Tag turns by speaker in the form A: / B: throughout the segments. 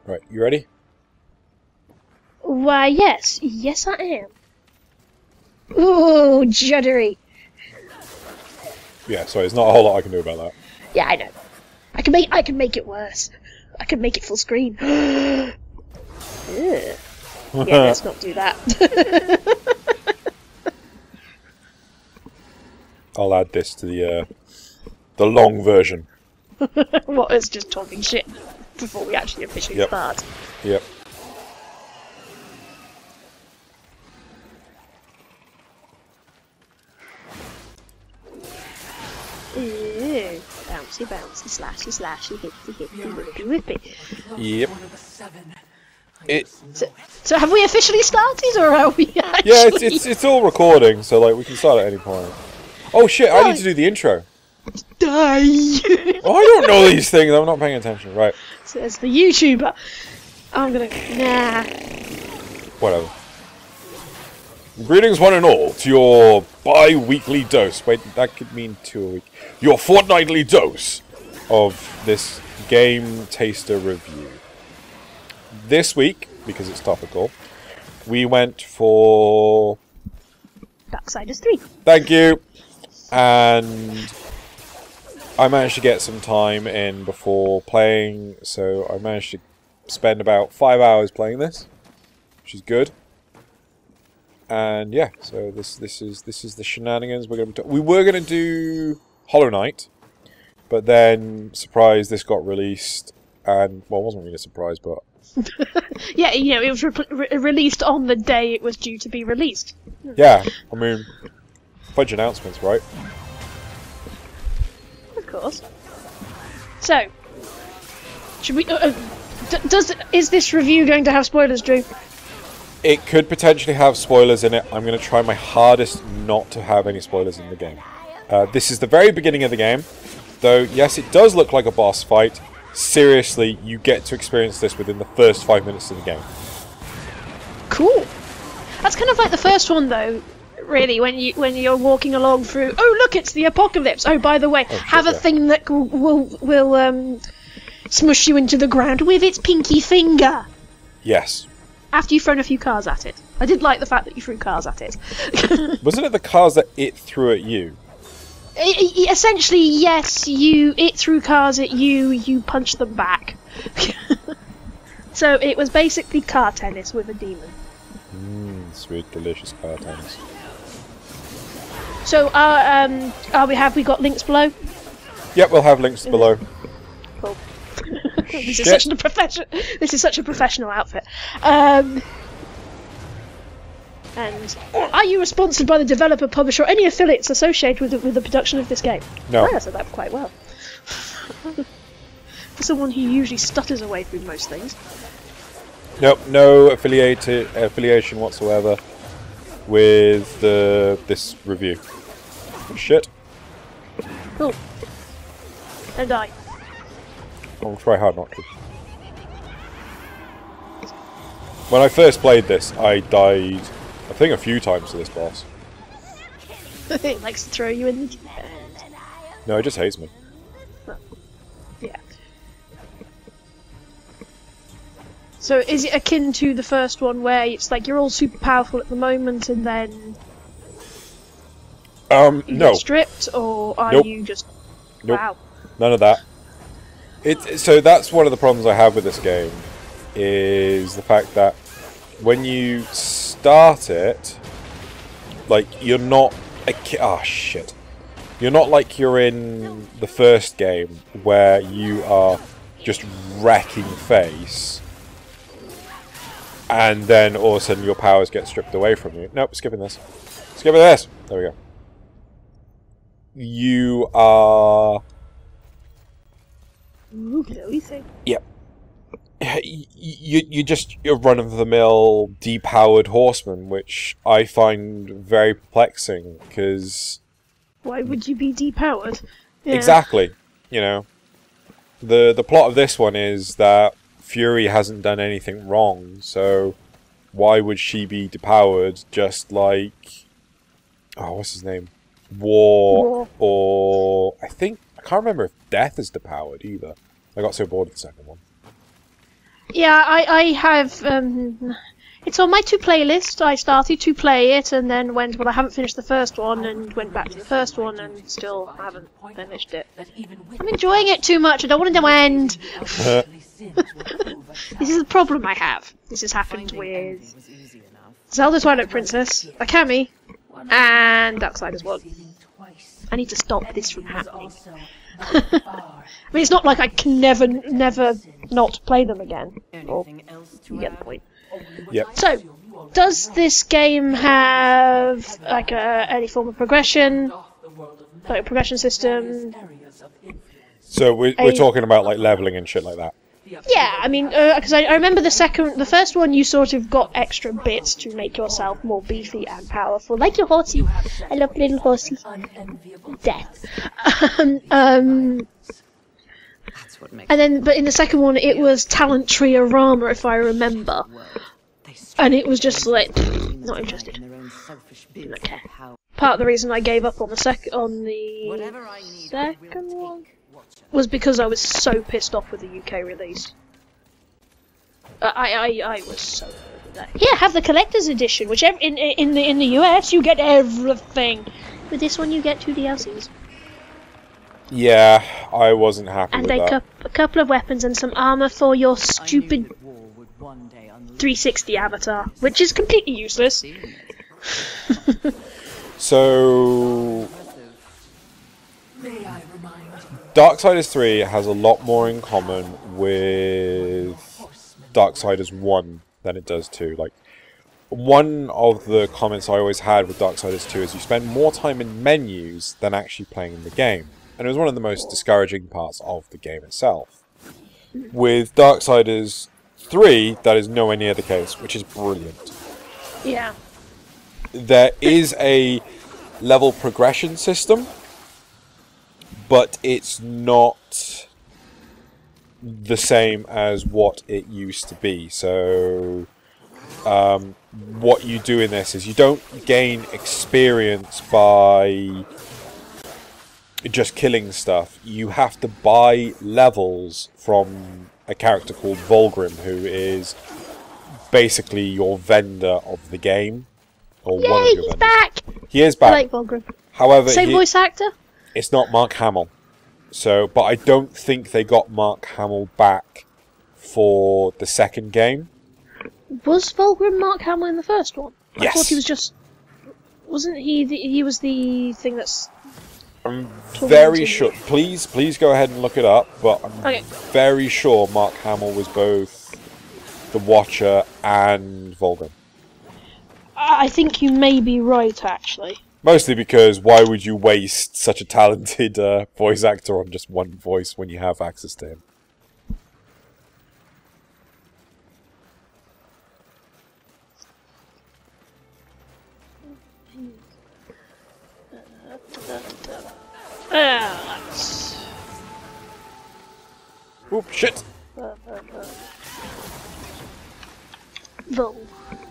A: Right, you ready?
B: Why, yes. Yes, I am. Ooh, juddery.
A: Yeah, sorry, there's not a whole lot I can do about that.
B: Yeah, I know. I can make it worse. I can make it full screen. Ugh. Yeah, let's not do that.
A: I'll add this to the long version.
B: What is just talking shit before we actually officially start.
A: Yep.
B: Ew. Bouncy, bouncy, slashy, slashy, hippy, hippy, whippy, whippy.
A: Yep.
B: So have we officially started, or are we actually...
A: Yeah, it's all recording, so like we can start at any point. Oh shit! I need to do the intro.
B: Die.
A: Oh, I don't know these things. I'm not paying attention. Right.
B: So as the YouTuber, I'm gonna
A: Whatever. Greetings, one and all, to your bi-weekly dose. Wait, that could mean 2 a week. Your fortnightly dose of this game taster review. This week, because it's topical, we went for...
B: Darksiders 3.
A: Thank you! And I managed to get some time in before playing, so I managed to spend about 5 hours playing this, which is good. And yeah, so this is the shenanigans we were gonna do Hollow Knight, but then surprise, this got released, and well, it wasn't really a surprise, but
B: yeah, you know, it was released on the day it was due to be released.
A: yeah, I mean, bunch of announcements, right?
B: Of course. So, should we? Is this review going to have spoilers, Drew?
A: It could potentially have spoilers in it. I'm going to try my hardest not to have any spoilers in the game. This is the very beginning of the game, though yes, it does look like a boss fight. Seriously, you get to experience this within the first 5 minutes of the game.
B: Cool. That's kind of like the first one, though. Really, when you're walking along through. Oh, look, it's the apocalypse. Oh, by the way, have a thing that will smush you into the ground with its pinky finger.
A: Yes.
B: After you've thrown a few cars at it. I did like the fact that you threw cars at it.
A: Wasn't it the cars that it threw at you?
B: Essentially, yes. It threw cars at you. You punched them back. So it was basically car tennis with a demon.
A: Sweet, delicious car tennis.
B: So, have we got links below?
A: Yep, we'll have links below.
B: Cool. This is such a professional outfit. And are you responsible by the developer, publisher, or any affiliates associated with the production of this game?
A: No.
B: Oh, I said that quite well. For someone who usually stutters away through most things.
A: Nope, no affiliation whatsoever with this review. Shit.
B: Cool. Don't die.
A: I'll try hard not to. When I first played this, I died, I think, a few times to this boss.
B: It likes to throw you in the deep end.
A: No, it just hates me.
B: Oh. Yeah. So is it akin to the first one where it's like you're all super powerful at the moment and then you
A: no.
B: get stripped, or are
A: Nope.
B: you just...
A: Nope.
B: Wow.
A: None of that. So that's one of the problems I have with this game, is the fact that when you start it, like, you're not oh shit. You're not like you're in the first game where you are just wrecking face and then all of a sudden your powers get stripped away from you. Nope, skipping this. Skipping this! There we go. You are...
B: Ooh, glowy thing.
A: Yep. You're run-of-the-mill, depowered horseman, which I find very perplexing, because...
B: Why would you be depowered? Yeah.
A: Exactly. You know, the plot of this one is that Fury hasn't done anything wrong, so why would she be depowered just like... Oh, what's his name? War. Or... I can't remember if Death is depowered either. I got so bored of the second one.
B: Yeah, I have. It's on my to play list. I started to play it and then went, well, I haven't finished the first one, and went back to the first one and still haven't finished it. I'm enjoying it too much. I don't want it to end. This is the problem I have. This has happened with Zelda Twilight Princess, Akami, and Darksiders 1. I need to stop this from happening. I mean, it's not like I can never not play them again. Or, you get the point.
A: Yep.
B: So, does this game have like any form of progression, like a progression system?
A: So we're talking about like leveling and shit like that.
B: Yeah, I mean, because I remember the first one you sort of got extra bits to make yourself more beefy and powerful, like your horsey. I love little horsey. Death. And then, but in the second one, it was talent tree arama, if I remember, and it was just like not interested. Didn't care. Part of the reason I gave up on the second one was because I was so pissed off with the UK release. I was so over that. Here, have the collector's edition, which in the US you get everything. With this one, you get 2 DLCs.
A: Yeah, I wasn't happy
B: and
A: with that.
B: And a couple of weapons and some armor for your stupid 360 avatar, which is completely useless.
A: So, Darksiders 3 has a lot more in common with Darksiders 1 than it does 2. Like, one of the comments I always had with Darksiders 2 is you spend more time in menus than actually playing the game. And it was one of the most discouraging parts of the game itself. With Darksiders 3, that is nowhere near the case, which is brilliant.
B: Yeah.
A: There is a level progression system, but it's not the same as what it used to be. So, what you do in this is you don't gain experience by just killing stuff. You have to buy levels from a character called Vulgrim, who is basically your vendor of the game. Or
B: Yay,
A: one of your
B: he's
A: vendors.
B: back!
A: He is back.
B: I like Vulgrim.
A: However,
B: Same voice actor?
A: It's not Mark Hamill. So, but I don't think they got Mark Hamill back for the second game.
B: Was Vulgrim Mark Hamill in the first one?
A: Yes.
B: I thought he was just... Wasn't he he was the thing that's...
A: I'm very sure. Please go ahead and look it up. But I'm very sure Mark Hamill was both the Watcher and Vulgrim.
B: I think you may be right, actually.
A: Mostly because why would you waste such a talented voice actor on just one voice when you have access to him? Oop, shit!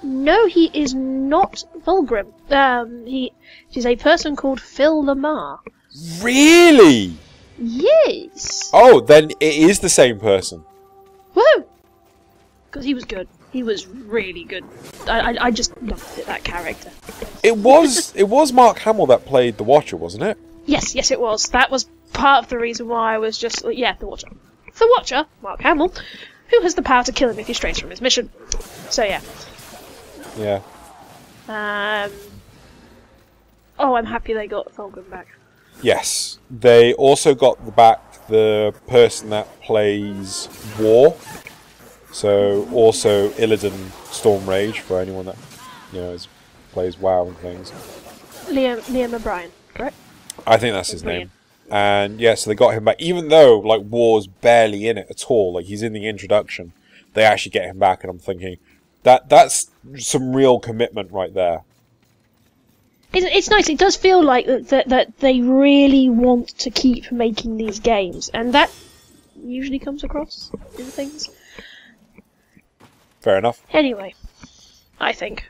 B: No, he is not Vulgrim. He's a person called Phil Lamar.
A: Really?
B: Yes.
A: Oh, then it is the same person.
B: Woo! Because he was good. He was really good. I just loved that character.
A: It was Mark Hamill that played the Watcher, wasn't it?
B: Yes, it was. That was part of the reason why I was just the Watcher. The Watcher, Mark Hamill, who has the power to kill him if he strays from his mission. So yeah.
A: Yeah.
B: Oh, I'm happy they got Vulgrim back.
A: Yes. They also got back the person that plays War. So also Illidan Stormrage for anyone that plays WoW and things.
B: Liam O'Brien, correct?
A: I think that's his name. And yeah, so they got him back, even though like War's barely in it at all. Like he's in the introduction, they actually get him back, and I'm thinking that's some real commitment right there.
B: It's nice. It does feel like that they really want to keep making these games, and that usually comes across in things.
A: Fair enough.
B: Anyway, I think.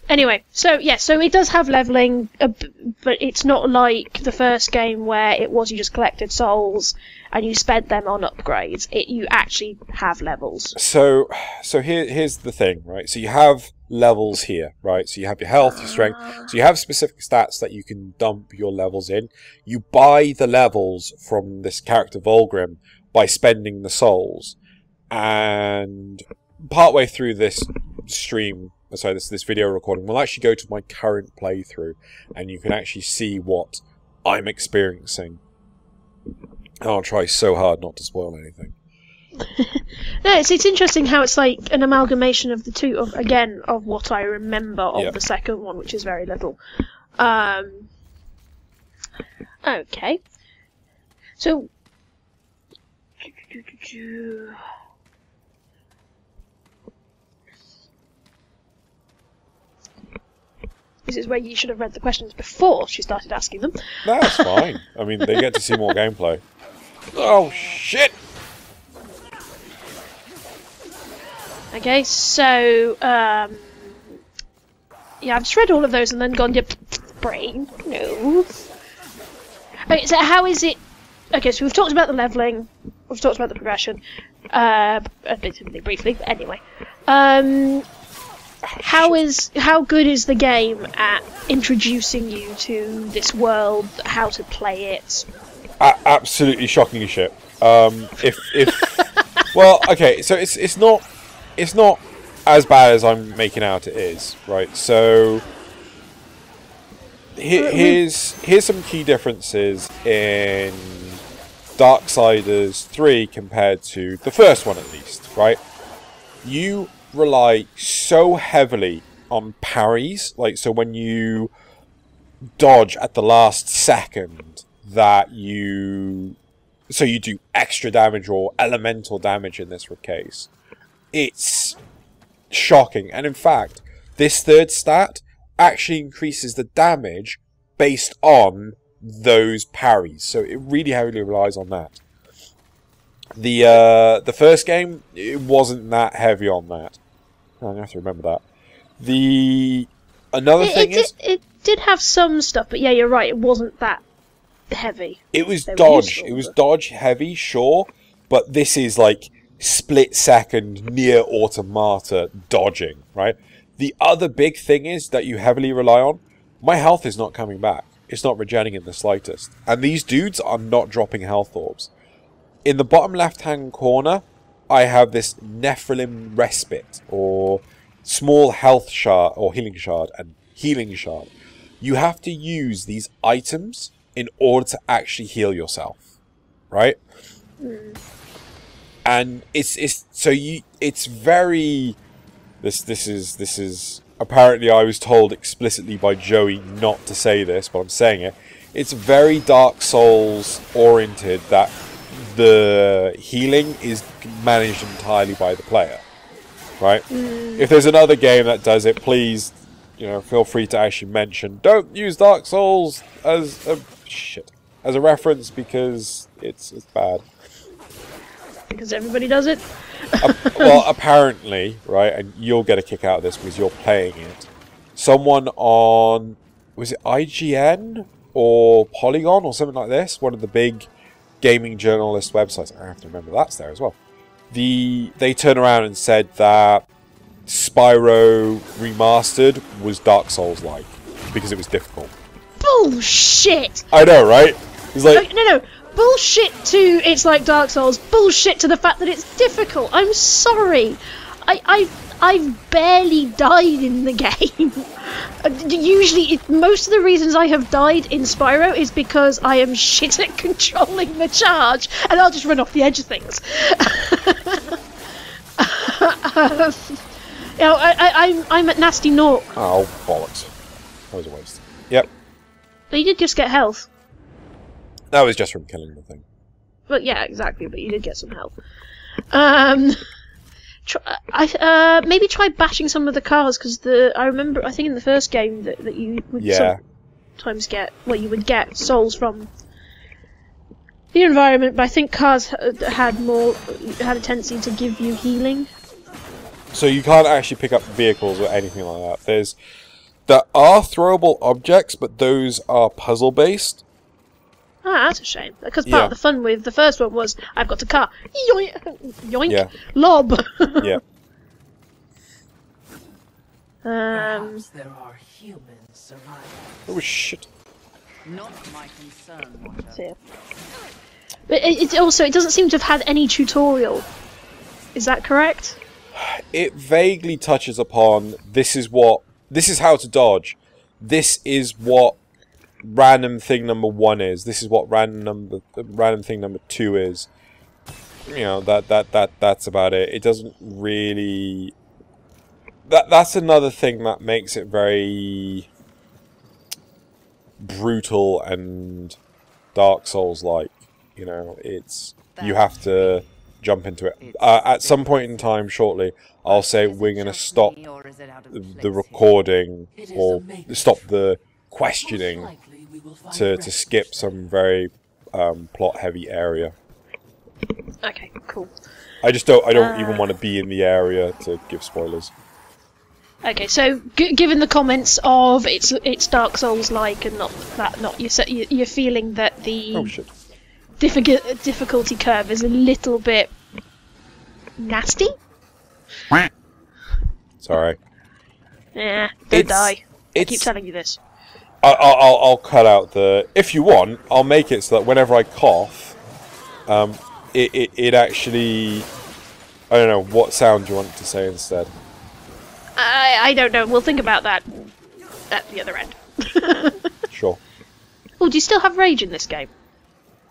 B: Anyway, so it does have leveling, but it's not like the first game where it was you just collected souls and you spent them on upgrades, you actually have levels.
A: So here's the thing, right? So you have levels here, right? So you have your health, your strength. So you have specific stats that you can dump your levels in. You buy the levels from this character Vulgrim by spending the souls. And partway through this stream, sorry, this video recording, we'll actually go to my current playthrough, and you can actually see what I'm experiencing. And I'll try so hard not to spoil anything.
B: No, it's interesting how it's like an amalgamation of the two, of what I remember of the second one, which is very little. Okay. So... This is where you should have read the questions before she started asking them.
A: No, that's fine. I mean, they get to see more gameplay. Oh, shit!
B: Okay, so, yeah, I've just read all of those and then gone, yep, brain, no. Okay, so how is it... Okay, so we've talked about the levelling, we've talked about the progression, admittedly briefly, but anyway. How good is the game at introducing you to this world, how to play it?
A: Absolutely shocking shit. Well, okay, so it's not as bad as I'm making out it is, right? So here's some key differences in Darksiders 3 compared to the first one, at least, right? You rely so heavily on parries, like, so when you dodge at the last second that you do extra damage or elemental damage in this case. It's shocking, and in fact this third stat actually increases the damage based on those parries, so it really heavily relies on that. The first game, it wasn't that heavy on that. I have to remember that. Another thing is...
B: It did have some stuff, but yeah, you're right, it wasn't that heavy.
A: It was dodge. It was dodge heavy, sure, but this is like split-second, near automata dodging, right? The other big thing is that you heavily rely on, my health is not coming back. It's not regenerating in the slightest. And these dudes are not dropping health orbs. In the bottom left-hand corner, I have this Nephilim Respite, or small health shard, or healing shard, and healing shard. You have to use these items in order to actually heal yourself, right? And it's very... This is apparently I was told explicitly by Joey not to say this, but I'm saying it. It's very Dark Souls oriented that the healing is managed entirely by the player, right? If there's another game that does it, please, feel free to actually mention. Don't use Dark Souls as a reference, because it's bad.
B: Because everybody does it.
A: Well, apparently, right, and you'll get a kick out of this because you're playing it. Someone on, was it IGN or Polygon or something like this? One of the big gaming journalist websites. I have to remember that's there as well. They turned around and said that Spyro Remastered was Dark Souls-like because it was difficult.
B: Bullshit!
A: I know, right? It's like...
B: No. Bullshit to it's like Dark Souls. Bullshit to the fact that it's difficult. I'm sorry. I've barely died in the game. Usually, most of the reasons I have died in Spyro is because I am shit at controlling the charge, and I'll just run off the edge of things. I'm at nasty naught.
A: Oh, bollocks. That was a waste. Yep.
B: But you did just get health.
A: That was just from killing the thing.
B: Well, yeah, exactly, but you did get some health. Maybe try bashing some of the cars, because I think in the first game that you would sometimes get, you would get souls from the environment, but I think cars had a tendency to give you healing.
A: So you can't actually pick up vehicles or anything like that. There are throwable objects, but those are puzzle based.
B: Ah, that's a shame. Because part of the fun with the first one was, I've got a car. Yoink! Yoink! Lob!
A: Yeah.
C: Perhaps there are humans surviving.
A: Oh shit.
C: Not my concern.
B: Yeah. But it also, it doesn't seem to have had any tutorial. Is that correct?
A: It vaguely touches upon this is how to dodge. This is what random thing number 1 is. This is what random thing number 2 is. You know, that's about it. It doesn't really. That's another thing that makes it very brutal and Dark Souls-like. You know, you have to jump into it. At some point in time, shortly, I'll say we're going to stop the recording or stop the questioning to skip some very plot-heavy area.
B: Okay, cool.
A: I don't even want to be in the area to give spoilers.
B: Okay, so given the comments of it's Dark Souls-like and not you're feeling that the
A: Oh shit.
B: difficulty curve is a little bit nasty.
A: Sorry.
B: Yeah, don't die. I keep telling you this.
A: I'll cut out the. If you want, I'll make it so that whenever I cough, it actually. I don't know what sound you want to say instead.
B: I don't know. We'll think about that at the other end.
A: Sure.
B: Oh, do you still have rage in this game?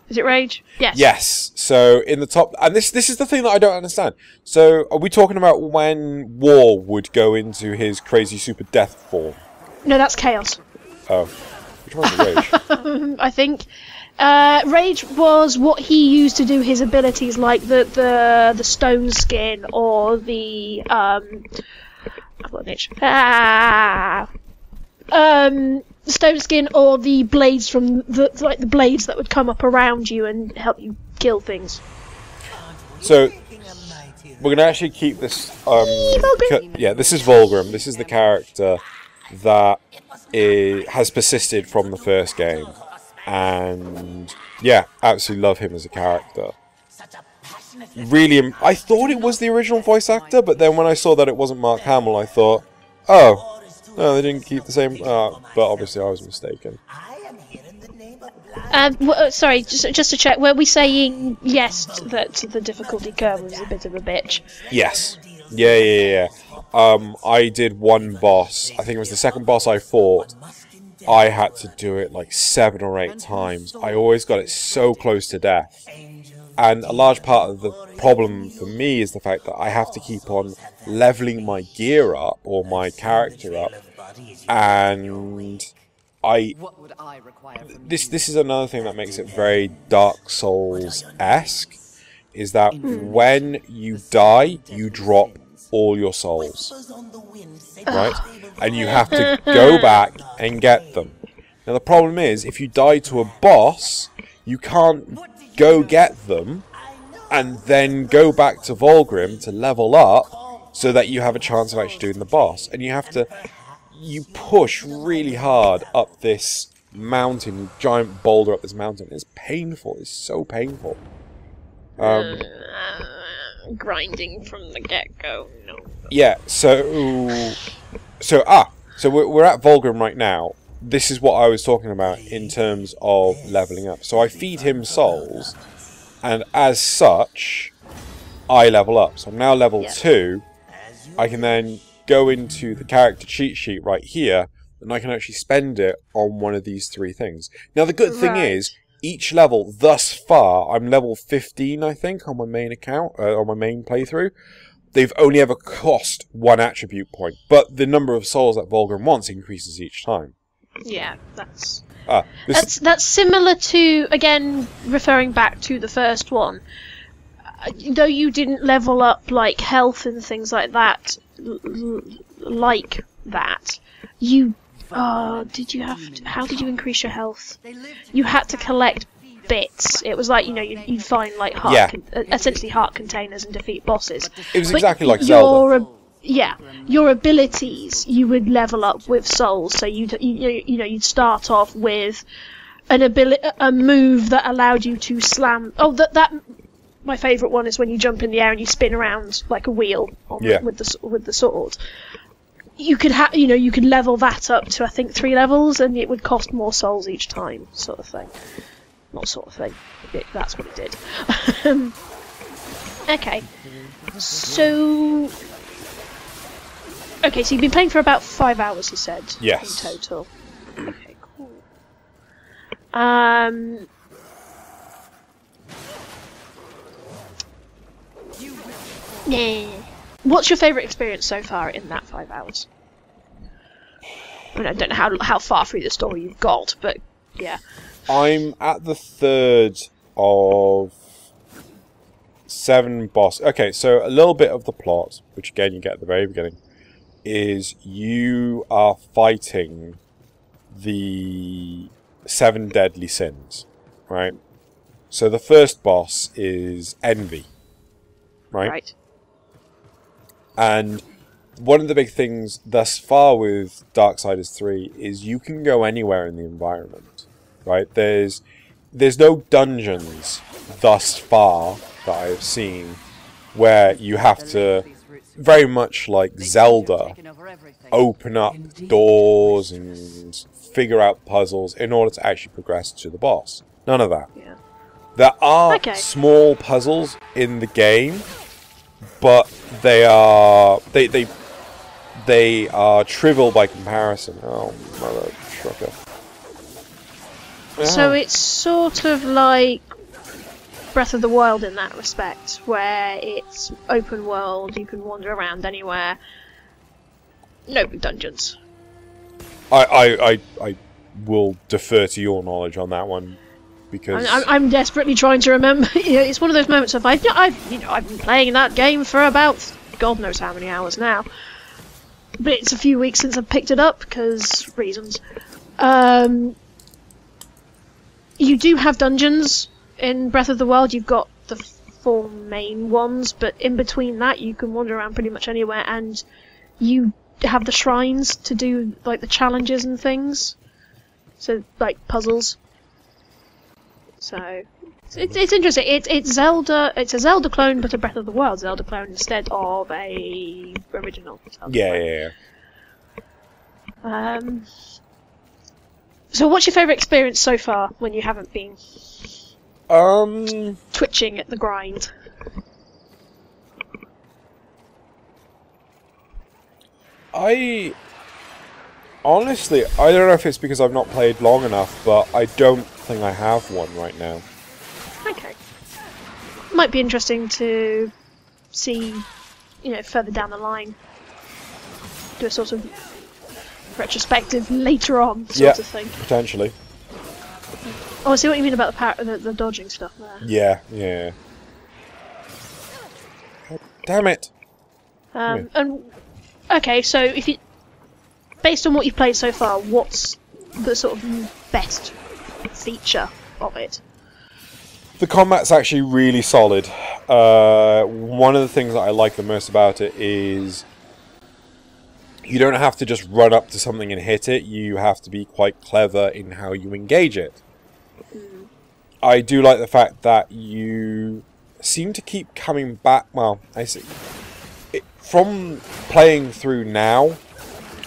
B: Is it rage? Yes.
A: Yes. So in the top, and this is the thing that I don't understand. So are we talking about when War would go into his crazy super death form?
B: No, that's chaos.
A: Oh, which one's rage?
B: I think rage was what he used to do his abilities, like the stone skin or the I've got an itch. Stone skin or the blades from the blades that would come up around you and help you kill things.
A: So we're gonna actually keep this. Yeah, this is Vulgrim. This is the character that has persisted from the first game, and yeah, absolutely love him as a character. Really, I thought it was the original voice actor, but then when I saw that it wasn't Mark Hamill, I thought, oh, no, they didn't keep the same. But obviously, I was mistaken.
B: Sorry, just to check, were we saying yes that the difficulty curve was a bit of a bitch?
A: Yes. Yeah. I did one boss. I think it was the second boss I fought. I had to do it like 7 or 8 times. I always got it so close to death. And a large part of the problem for me is the fact that I have to keep on leveling my gear up, or my character up, and this is another thing that makes it very Dark Souls-esque, is that when you die, you drop all your souls, right? And you have to go back and get them. Now the problem is, if you die to a boss, you can't go get them and then go back to Vulgrim to level up so that you have a chance of actually doing the boss. And you push really hard up this mountain, giant boulder up this mountain. It's painful. It's so painful.
B: Grinding from the get-go. No.
A: Yeah. So we're at Vulgrim right now. This is what I was talking about in terms of leveling up. So I feed him souls, and as such, I level up. So I'm now level 2. I can then go into the character cheat sheet right here, and I can actually spend it on one of these 3 things. Now the good thing is, each level thus far, I'm level 15, I think, on my main account, on my main playthrough. They've only ever cost 1 attribute point, but the number of souls that Vulgrim wants increases each time.
B: Yeah, that's similar to, again, referring back to the first one. Though you didn't level up like health and things like that, like that, you did you have to, how did you increase your health? You had to collect bits. It was like, you'd find like essentially heart containers and defeat bosses.
A: It was exactly like Zelda.
B: Your abilities you would level up with souls. So you'd start off with a move that allowed you to slam. Oh, that my favourite one is when you jump in the air and you spin around like a wheel with the sword. You could you could level that up to I think 3 levels, and it would cost more souls each time, sort of thing. Not sort of thing. That's what it did. Okay. So you've been playing for about 5 hours, you said.
A: Yes.
B: In total. Okay, cool. Yeah. What's your favourite experience so far in that 5 hours? I mean, I don't know how far through the story you've got, but yeah.
A: I'm at the 3rd of 7 boss. Okay, so a little bit of the plot, which again you get at the very beginning, is you are fighting the 7 deadly sins, right? So the first boss is envy, right?
B: Right.
A: And one of the big things thus far with Darksiders 3 is you can go anywhere in the environment, right? There's no dungeons thus far that I've seen where you have to, very much like Zelda, open up doors and figure out puzzles in order to actually progress to the boss. None of that.
B: Yeah.
A: There are small puzzles in the game, but they are trivial by comparison. Oh, mother trucker.
B: So it's sort of like Breath of the Wild in that respect, where it's open world, you can wander around anywhere, no big dungeons.
A: I will defer to your knowledge on that one, because
B: I'm desperately trying to remember. It's one of those moments of I've been playing that game for about God knows how many hours now, but it's a few weeks since I've picked it up because reasons. You do have dungeons in Breath of the Wild. You've got the 4 main ones, but in between that you can wander around pretty much anywhere, and you have the shrines to do like the challenges and things, so like puzzles. So it's interesting. It's Zelda. It's a Zelda clone, but a Breath of the Wild Zelda clone instead of a original Zelda clone.
A: Yeah.
B: So what's your favourite experience so far when you haven't been twitching at the grind?
A: Honestly, I don't know if it's because I've not played long enough, but I don't think I have one right now.
B: Okay. Might be interesting to see, further down the line. Do a sort of retrospective later on, sort of thing.
A: Potentially.
B: Oh, I see what you mean about the dodging stuff there.
A: Yeah. God damn it!
B: And okay, so if you, based on what you've played so far, what's the sort of best feature of it?
A: The combat's actually really solid. One of the things that I like the most about it is you don't have to just run up to something and hit it. You have to be quite clever in how you engage it. I do like the fact that you seem to keep coming back. Well, I see. From playing through now,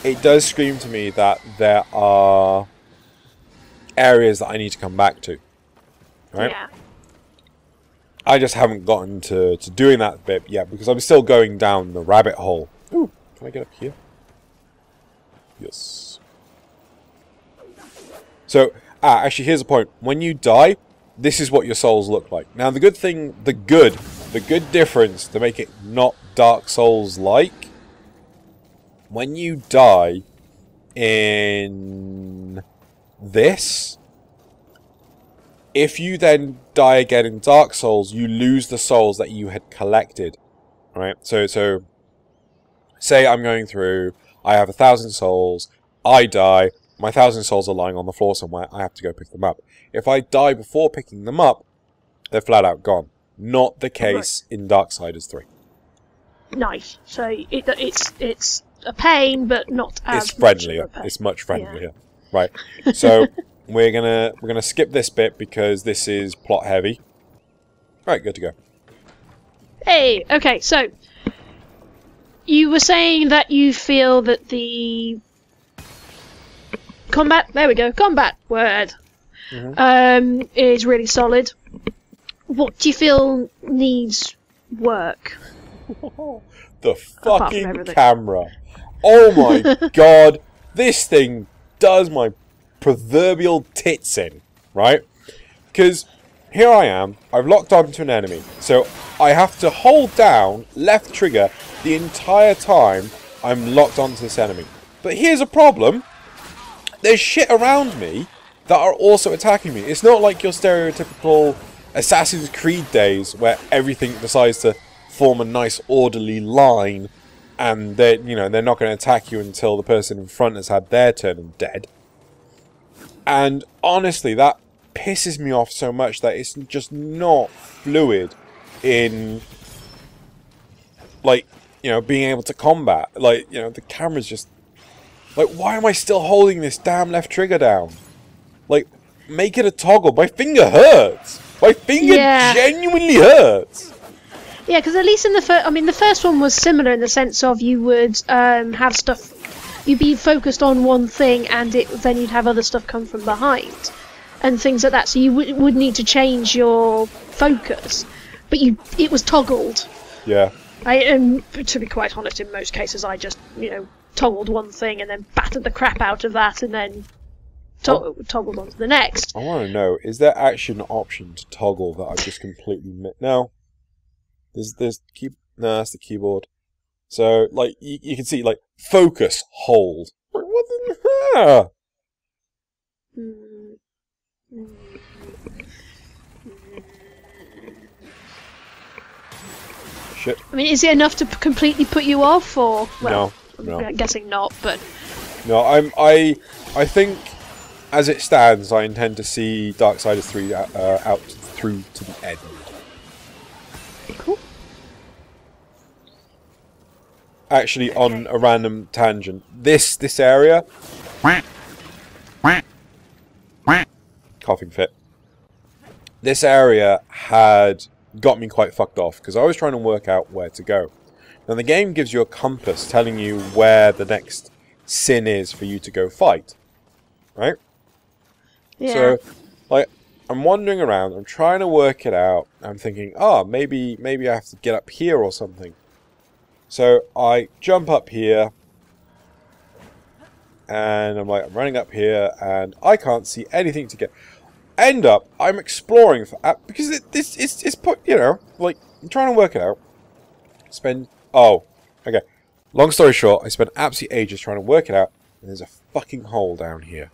A: it does scream to me that there are areas that I need to come back to. Right?
B: Yeah.
A: I just haven't gotten to doing that bit yet because I'm still going down the rabbit hole. Ooh, can I get up here? Yes. So, actually, here's a point. When you die, this is what your souls look like. Now, the good difference to make it not Dark Souls-like, when you die in this, if you then die again in Dark Souls, you lose the souls that you had collected. Right? So say I'm going through, I have 1,000 souls, I die, my 1,000 souls are lying on the floor somewhere, I have to go pick them up. If I die before picking them up, they're flat out gone. Not the case in Darksiders 3.
B: Nice. So it's a pain, but not as
A: It's friendlier.
B: much of a pain.
A: It's much friendlier. Yeah. Right. So we're gonna skip this bit because this is plot heavy. Right, good to go.
B: Hey, okay, so you were saying that you feel that the combat, there we go, combat word, is really solid. What do you feel needs work?
A: The fucking camera. Oh my god, this thing does my proverbial tits in, right? Because here I am, I've locked onto an enemy, so I have to hold down left trigger the entire time I'm locked onto this enemy. But here's a problem. There's shit around me that are also attacking me. It's not like your stereotypical Assassin's Creed days where everything decides to form a nice orderly line and they're not going to attack you until the person in front has had their turn and dead. And honestly, that pisses me off so much that it's just not fluid in, like, being able to combat. Like, the camera's just... Like, why am I still holding this damn left trigger down? Like, make it a toggle. My finger hurts! My finger genuinely hurts!
B: Yeah, because at least in the first... I mean, the first one was similar in the sense of you would have stuff... You'd be focused on one thing and then you'd have other stuff come from behind. And things like that. So you would need to change your focus. But it was toggled.
A: Yeah.
B: To be quite honest, in most cases I just, toggled one thing and then battered the crap out of that and then toggled onto the next.
A: I want to know, is there actually an option to toggle that I've just completely missed? No. No, that's the keyboard. So, like, you can see, like, focus, hold. What the... Shit.
B: I mean, is it enough to completely put you off, or... Well,
A: no.
B: I'm guessing not, but...
A: No, I think, as it stands, I intend to see Darksiders 3 out through to the end.
B: Cool.
A: Actually, on a random tangent, this area... Coughing fit. This area had got me quite fucked off, because I was trying to work out where to go. Now, the game gives you a compass telling you where the next sin is for you to go fight. Right?
B: Yeah.
A: So, like, I'm wandering around, I'm trying to work it out, I'm thinking, maybe I have to get up here or something. So, I jump up here, and I'm running up here, and I can't see anything to get... End up, I'm exploring, because it's put, like, I'm trying to work it out. Okay. Long story short, I spent absolutely ages trying to work it out, and there's a fucking hole down here.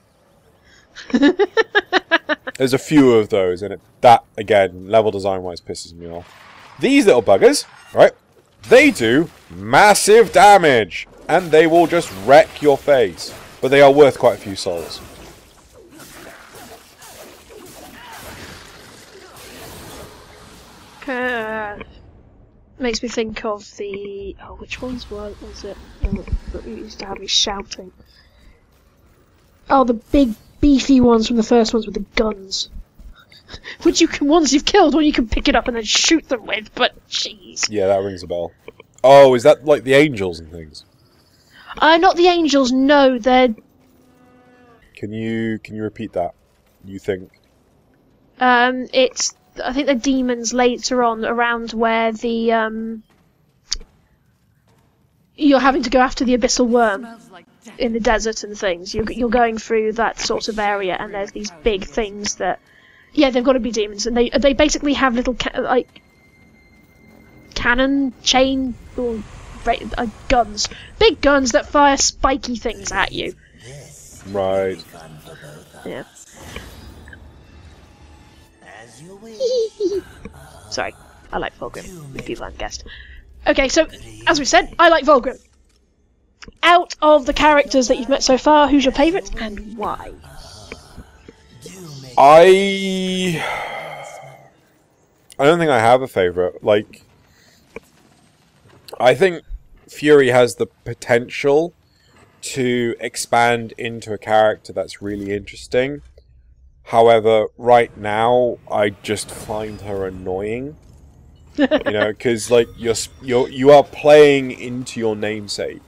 A: There's a few of those, and that, again, level design-wise, pisses me off. These little buggers, right, they do massive damage, and they will just wreck your face. But they are worth quite a few souls.
B: Makes me think of the... Oh, which ones was it? That used to have me shouting. Oh, the big, beefy ones from the first ones with the guns. Which you can, once you've killed one, you can pick it up and then shoot them with, but jeez.
A: Yeah, that rings a bell. Oh, is that like the angels and things?
B: Not the angels, no, they're...
A: Can you repeat that, you think?
B: It's... I think they're demons later on, around where the, you're having to go after the abyssal worm in the desert and things. You're going through that sort of area, and there's these big things that... Yeah, they've got to be demons, and they basically have little, cannon, chain, or guns. Big guns that fire spiky things at you.
A: Right.
B: Yeah. Sorry, I like Vulgrim, if you haven't guessed. Okay, so, as we said, I like Vulgrim. Out of the characters that you've met so far, who's your favourite, and why?
A: I don't think I have a favourite. Like, I think Fury has the potential to expand into a character that's really interesting. However, right now, I just find her annoying. You know, because like you are playing into your namesake.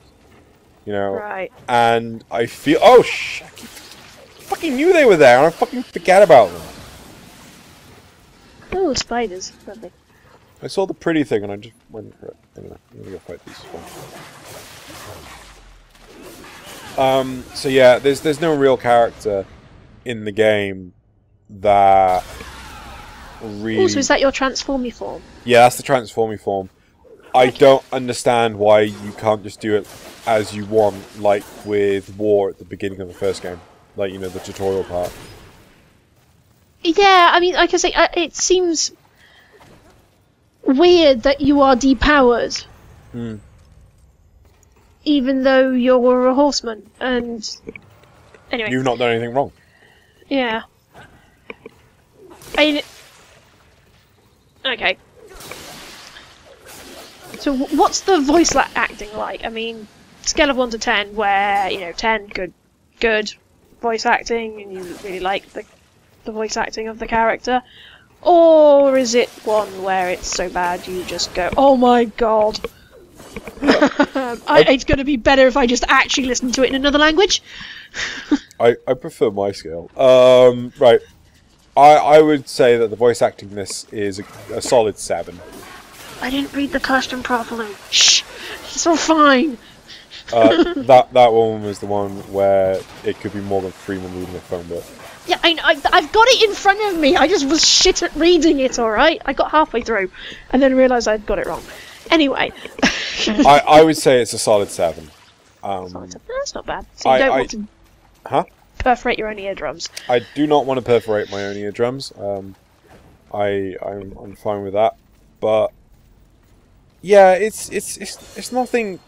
A: You know,
B: Right.
A: and I feel shit, I fucking knew they were there, and I fucking forget about them.
B: Oh, spiders, lovely.
A: I saw the pretty thing, and I just went for it. Anyway, I'm gonna go fight these ones. So yeah, there's no real character in the game that really.
B: Also, is that your transformy form?
A: Yeah, that's the transformy form. I don't understand why you can't just do it as you want, like with War at the beginning of the first game. Like, you know, the tutorial part.
B: Yeah, I mean, like I say, it seems weird that you are depowered.
A: Hmm.
B: Even though you're a horseman, and... Anyway.
A: You've not done anything wrong.
B: Yeah. I mean... Okay. So what's the voice acting like? I mean, scale of 1 to 10, where, you know, 10, good voice acting, and you really like the voice acting of the character? Or is it one where it's so bad you just go, oh my god! It's going to be better if I just actually listen to it in another language.
A: I prefer my scale. Right. I would say that the voice acting in this is a solid 7.
B: I didn't read the question properly. Shh! It's all fine!
A: That one was the one where it could be more than 3 when reading a phone book.
B: Yeah, I've got it in front of me. I just was shit at reading it, alright? I got halfway through, and then realised I'd got it wrong. Anyway.
A: I would say it's a solid 7.
B: That's not bad. So you don't want to perforate your own eardrums.
A: I do not want to perforate my own eardrums. I'm fine with that. But yeah, it's nothing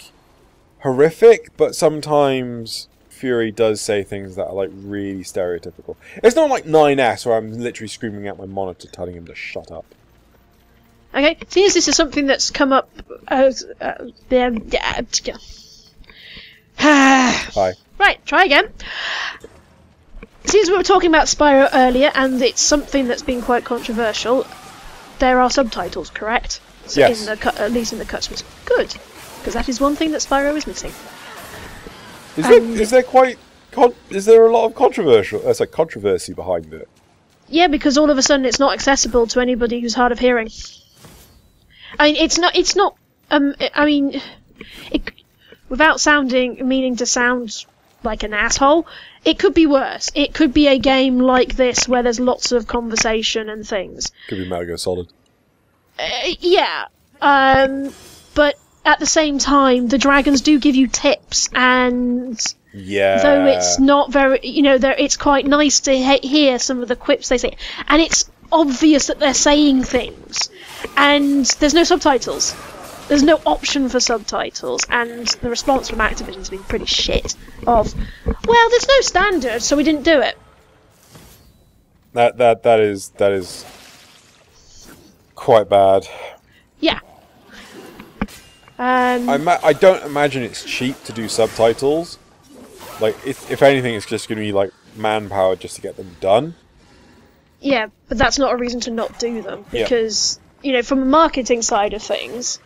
A: horrific, but sometimes Fury does say things that are like really stereotypical. It's not like 9S where I'm literally screaming at my monitor telling him to shut up.
B: Okay, since this is something that's come up
A: Hi.
B: Right, try again. Since we were talking about Spyro earlier, and it's something that's been quite controversial, there are subtitles, correct? So
A: yes.
B: At least in the cutscenes. Good, because that is one thing that Spyro is missing.
A: Is there a lot of controversy behind it?
B: Yeah, because all of a sudden it's not accessible to anybody who's hard of hearing. I mean, it's not. Without meaning to sound like an asshole, it could be worse. It could be a game like this where there's lots of conversation and things.
A: Could be Metal Gear Solid.
B: Yeah. But at the same time, the dragons do give you tips, and
A: yeah,
B: though it's not very, it's quite nice to hear some of the quips they say, and it's obvious that they're saying things, and there's no subtitles. There's no option for subtitles, and the response from Activision's been pretty shit. Well, there's no standard, so we didn't do it.
A: That is quite bad.
B: Yeah.
A: I don't imagine it's cheap to do subtitles. Like, if anything, it's just going to be like manpower just to get them done.
B: Yeah, but that's not a reason to not do them, because from a marketing side of things,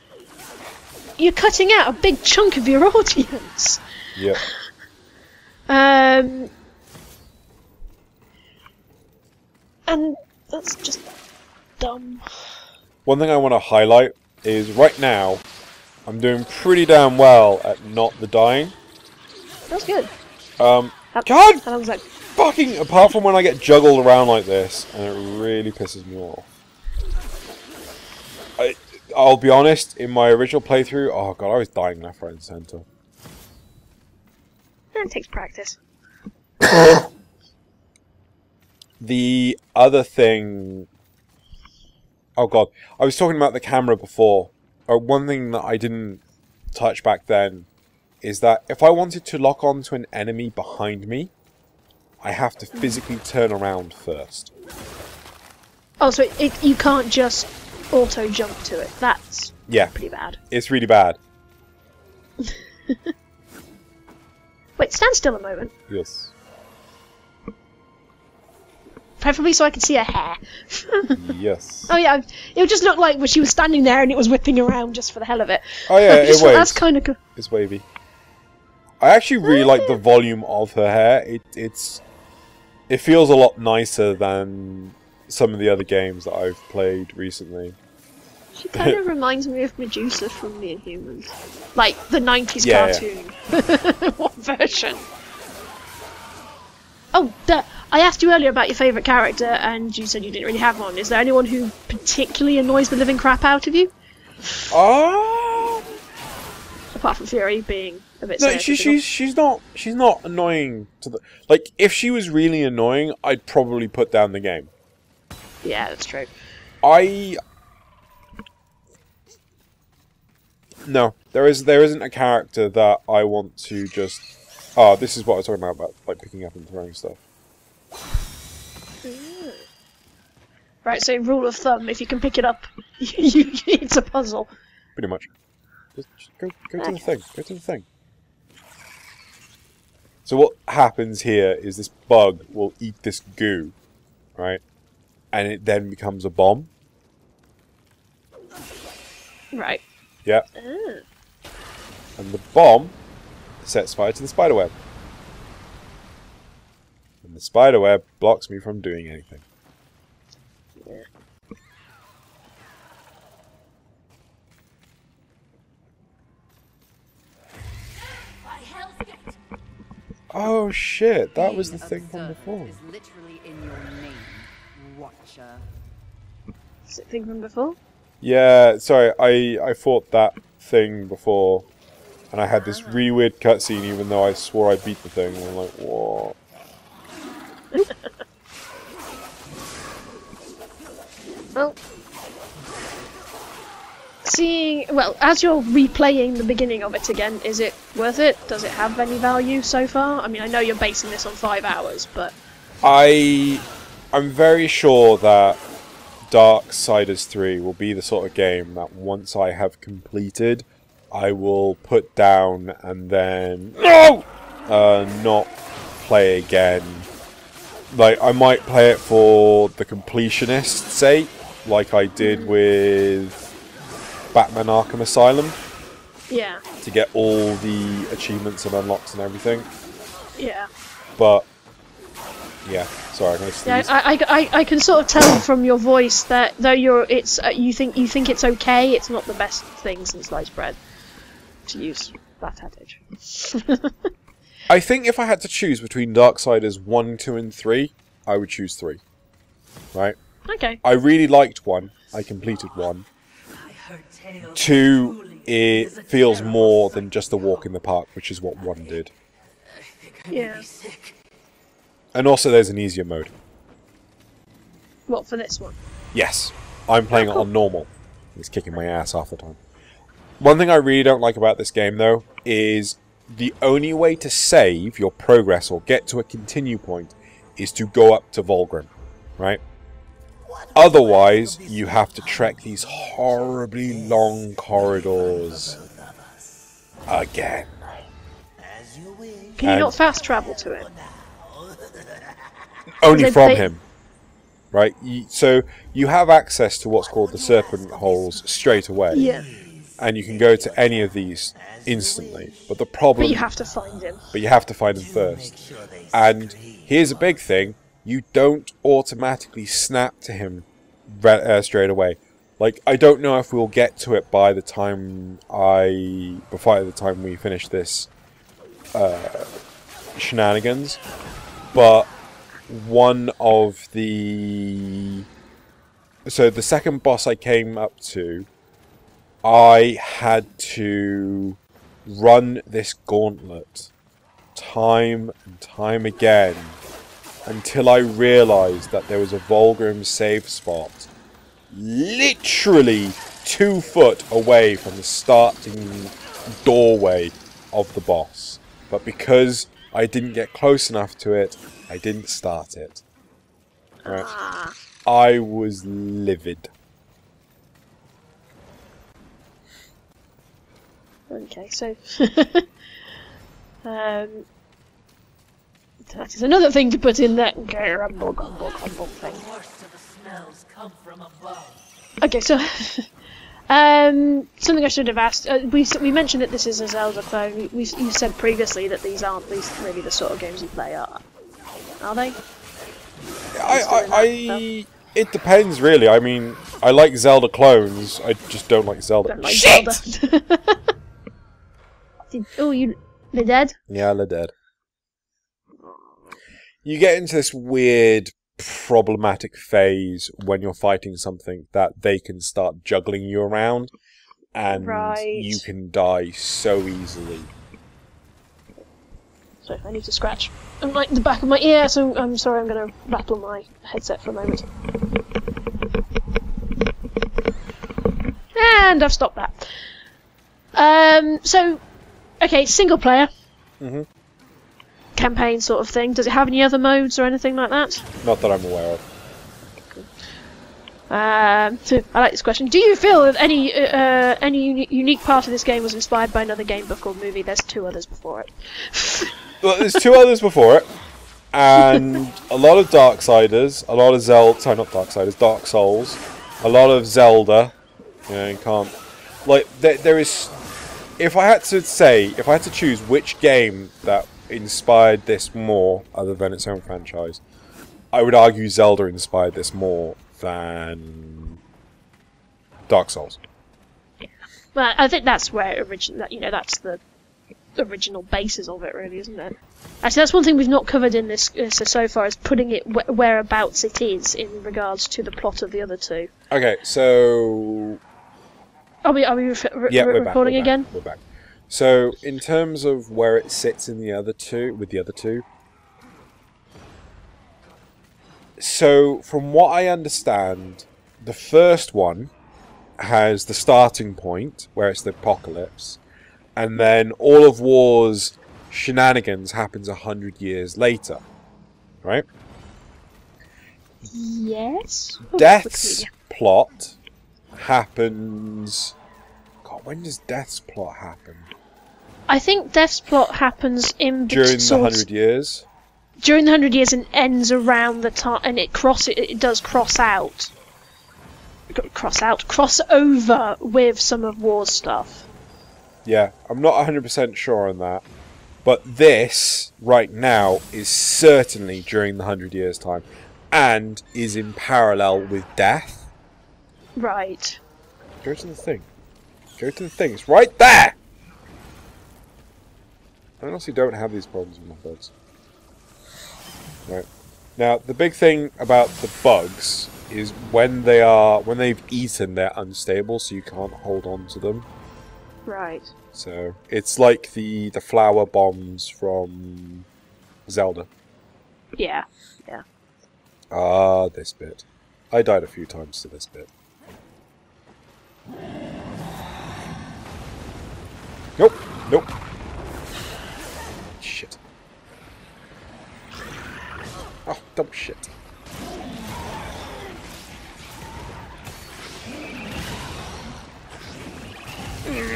B: you're cutting out a big chunk of your audience.
A: Yeah.
B: And that's just dumb.
A: One thing I want to highlight is right now, I'm doing pretty damn well at not the dying.
B: That's good.
A: God!
B: How long was that?
A: Fucking, apart from when I get juggled around like this, and it really pisses me off. I'll be honest, in my original playthrough, oh god, I was dying left, right and centre.
B: It takes practice.
A: The other thing... Oh god, I was talking about the camera before. One thing that I didn't touch back then is that if I wanted to lock onto an enemy behind me, I have to physically turn around first.
B: Oh, so you can't just auto jump to it. That's pretty bad.
A: It's really bad.
B: Wait, stand still a moment.
A: Yes.
B: preferably so I can see her hair.
A: Yes.
B: Oh yeah, it would just look like when she was standing there and it was whipping around just for the hell of it.
A: Oh yeah, it waves.
B: That's kind of cool.
A: It's wavy. I actually really like the volume of her hair. It feels a lot nicer than some of the other games that I've played recently.
B: She kind of reminds me of Medusa from the Inhumans. Like, the 90s
A: Yeah,
B: cartoon. What version? Oh, I asked you earlier about your favourite character, and you said you didn't really have one. Is there anyone who particularly annoys the living crap out of you? Apart from Fury being a bit
A: no, she's not annoying to the... Like, if she was really annoying, I'd probably put down the game.
B: Yeah, that's true.
A: No, there isn't a character that I want to just... Oh, this is what I was talking about like picking up and throwing stuff.
B: Right, so rule of thumb, if you can pick it up, it's a puzzle.
A: Pretty much. Just go to the thing. Go to the thing. So what happens here is this bug will eat this goo, right? And it then becomes a bomb.
B: Right.
A: Yeah. And the bomb sets fire to the spiderweb. And the spiderweb blocks me from doing anything.
B: Yeah.
A: Oh shit, that was the thing from before.
C: Is literally in your name, Watcher.
B: Is it thing from before?
A: Yeah, sorry, I fought that thing before, and I had this really weird cutscene even though I swore I beat the thing, and I'm like, what?
B: Well, as you're replaying the beginning of it again, is it worth it? Does it have any value so far? I mean, I know you're basing this on 5 hours, but...
A: I'm very sure that Darksiders 3 will be the sort of game that once I have completed, I will put down and then... No! Not play again. Like, I might play it for the completionist's sake, like I did with Batman Arkham Asylum.
B: Yeah.
A: To get all the achievements and unlocks and everything.
B: Yeah.
A: But yeah, sorry, I'm gonna sneeze.
B: Yeah, I can sort of tell from your voice that though you think it's okay, it's not the best thing since sliced bread. To use that adage.
A: I think if I had to choose between Darksiders 1, 2, and 3, I would choose 3. Right?
B: Okay.
A: I really liked 1. I completed 1. 2, it feels more than just a walk in the park, which is what 1 did.
B: Yeah.
A: And also there's an easier mode.
B: What, for this one?
A: Yes. I'm playing it on normal. It's kicking my ass half the time. One thing I really don't like about this game, though, is the only way to save your progress or get to a continue point is to go up to Vulgrim, right? Otherwise, you have to trek these horribly long corridors again.
B: Can you not fast travel to it?
A: Only from him. Right? So you have access to what's called the serpent holes straight away.
B: Yeah.
A: And you can go to any of these instantly. But the problem...
B: But you have to find him.
A: But you have to find him first. And here's a big thing. You don't automatically snap to him straight away. Like, I don't know if we'll get to it by the time we finish this shenanigans. But one of the... So the second boss I came up to, I had to run this gauntlet time and time again until I realised that there was a Vulgrim save spot literally 2 foot away from the starting doorway of the boss. But because I didn't get close enough to it, I didn't start it. Right. I was livid.
B: Okay, so That is another thing to put in that grumble, grumble, grumble thing. Okay, so something I should have asked. We mentioned that this is a Zelda clone. You said previously that these aren't really the sort of games you play. Are they?
A: It depends, really. I mean, I like Zelda clones. I just don't like Zelda.
B: Don't like
A: Shit!
B: Zelda. They're dead?
A: Yeah, they're dead. You get into this weird, problematic phase when you're fighting something that they can start juggling you around, and you can die so easily.
B: So I need to scratch like the back of my ear, so I'm sorry, I'm going to rattle my headset for a moment. And I've stopped that. So, okay, single player.
A: Mm-hmm.
B: Campaign sort of thing. Does it have any other modes or anything like that?
A: Not that I'm aware of.
B: So I like this question. Do you feel that any unique part of this game was inspired by another game, book, or movie? There's 2 others before it.
A: Well, there's 2 others before it, and a lot of Darksiders, a lot of Zelda. Sorry, not Darksiders. Dark Souls. A lot of Zelda. You know, you can't. Like there is. If I had to choose which game that inspired this more, other than its own franchise, I would argue Zelda inspired this more than Dark Souls.
B: Well, I think that's where that's the original basis of it, really, isn't it? Actually, that's one thing we've not covered in this so far, is putting it whereabouts it is in regards to the plot of the other 2.
A: Okay, so
B: Are we recording again?
A: We're back. So, in terms of where it sits in the other 2, with the other 2, so from what I understand, the first one has the starting point, where it's the apocalypse, and then all of War's shenanigans happens 100 years later, right?
B: Yes.
A: Death's plot happens. God, when does Death's plot happen?
B: I think Death's plot happens in
A: during the 100 years.
B: During the 100 years, and ends around the time, and it does cross over with some of War's stuff.
A: Yeah, I'm not 100% sure on that, but this right now is certainly during the 100 years time, and is in parallel with Death.
B: Right.
A: Go to the thing. Go to the thing. It's right there. I honestly don't have these problems with my bugs. Right. Now, the big thing about the bugs is when they've eaten, they're unstable, so you can't hold on to them.
B: Right.
A: So it's like the flower bombs from Zelda.
B: Yeah. Yeah.
A: Ah, this bit. I died a few times to this bit. Nope. Nope. Shit. Oh, dumb shit.